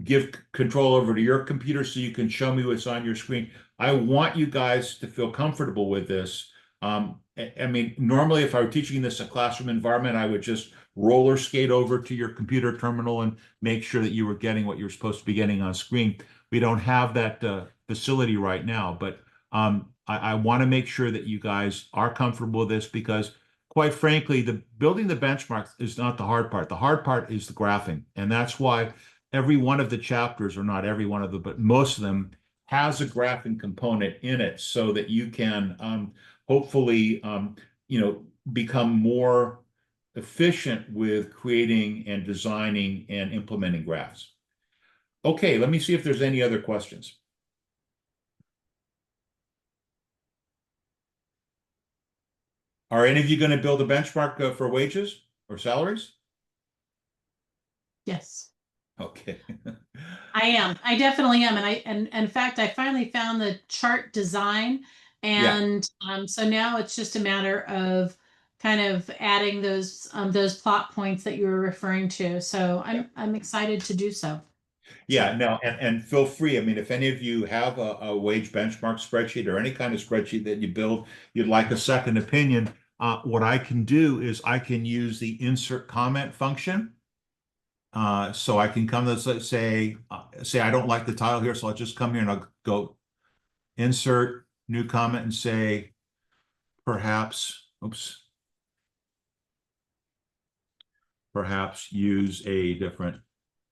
Speaker 1: give control over to your computer so you can show me what's on your screen, I want you guys to feel comfortable with this. I mean, normally if I were teaching this in a classroom environment, I would just roller skate over to your computer terminal and make sure that you were getting what you're supposed to be getting on screen. We don't have that facility right now, but I want to make sure that you guys are comfortable with this because, quite frankly, building the benchmark is not the hard part. The hard part is the graphing, and that's why every one of the chapters, or not every one of them, but most of them, has a graphing component in it, so that you can hopefully, you know, become more efficient with creating and designing and implementing graphs. Okay, let me see if there's any other questions. Are any of you going to build a benchmark for wages or salaries?
Speaker 3: Yes,
Speaker 1: Okay.
Speaker 3: I am. I definitely am. And in fact, I finally found the chart design.
Speaker 1: Yeah.
Speaker 3: And so now it's just a matter of kind of adding those plot points that you were referring to. So I'm excited to do so.
Speaker 1: Yeah, no, and feel free. I mean, if any of you have a wage benchmark spreadsheet or any kind of spreadsheet that you build, you'd like a second opinion, what I can do is I can use the insert comment function. So I can come to say I don't like the title here, so I'll just come here and I'll go insert new comment and say perhaps use a different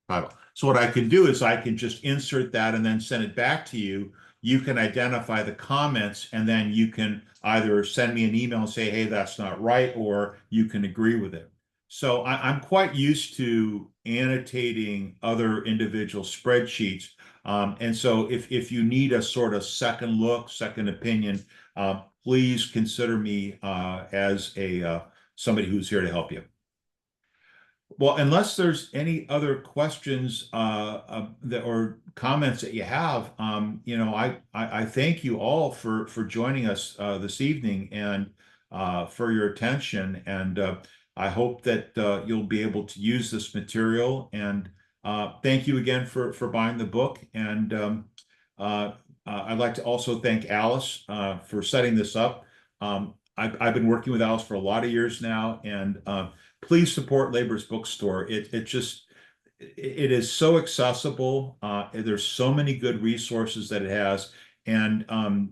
Speaker 1: title. So what I can do is I can just insert that and then send it back to you. You can identify the comments, and then you can either send me an email and say, hey, that's not right, or you can agree with it. So I'm quite used to annotating other individual spreadsheets. And so if you need a sort of second look, second opinion, please consider me as somebody who's here to help you. Well, unless there's any other questions or comments that you have, you know, I thank you all for joining us this evening and for your attention. And I hope that you'll be able to use this material. And thank you again for buying the book. And I'd like to also thank Alice for setting this up. I've been working with Alice for a lot of years now, and please support Labor's Bookstore. it is so accessible. There's so many good resources that it has, and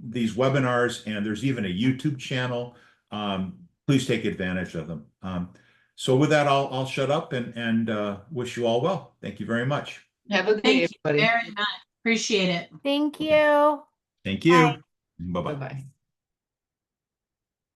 Speaker 1: these webinars, and there's even a YouTube channel. Please take advantage of them. So with that, I'll shut up and wish you all well. Thank you very much.
Speaker 4: Have a good
Speaker 3: Thank
Speaker 4: day,
Speaker 3: you
Speaker 4: everybody.
Speaker 3: very much. Appreciate it.
Speaker 5: Thank you.
Speaker 1: Thank you.
Speaker 5: Bye.
Speaker 1: Bye-bye.
Speaker 4: Bye-bye.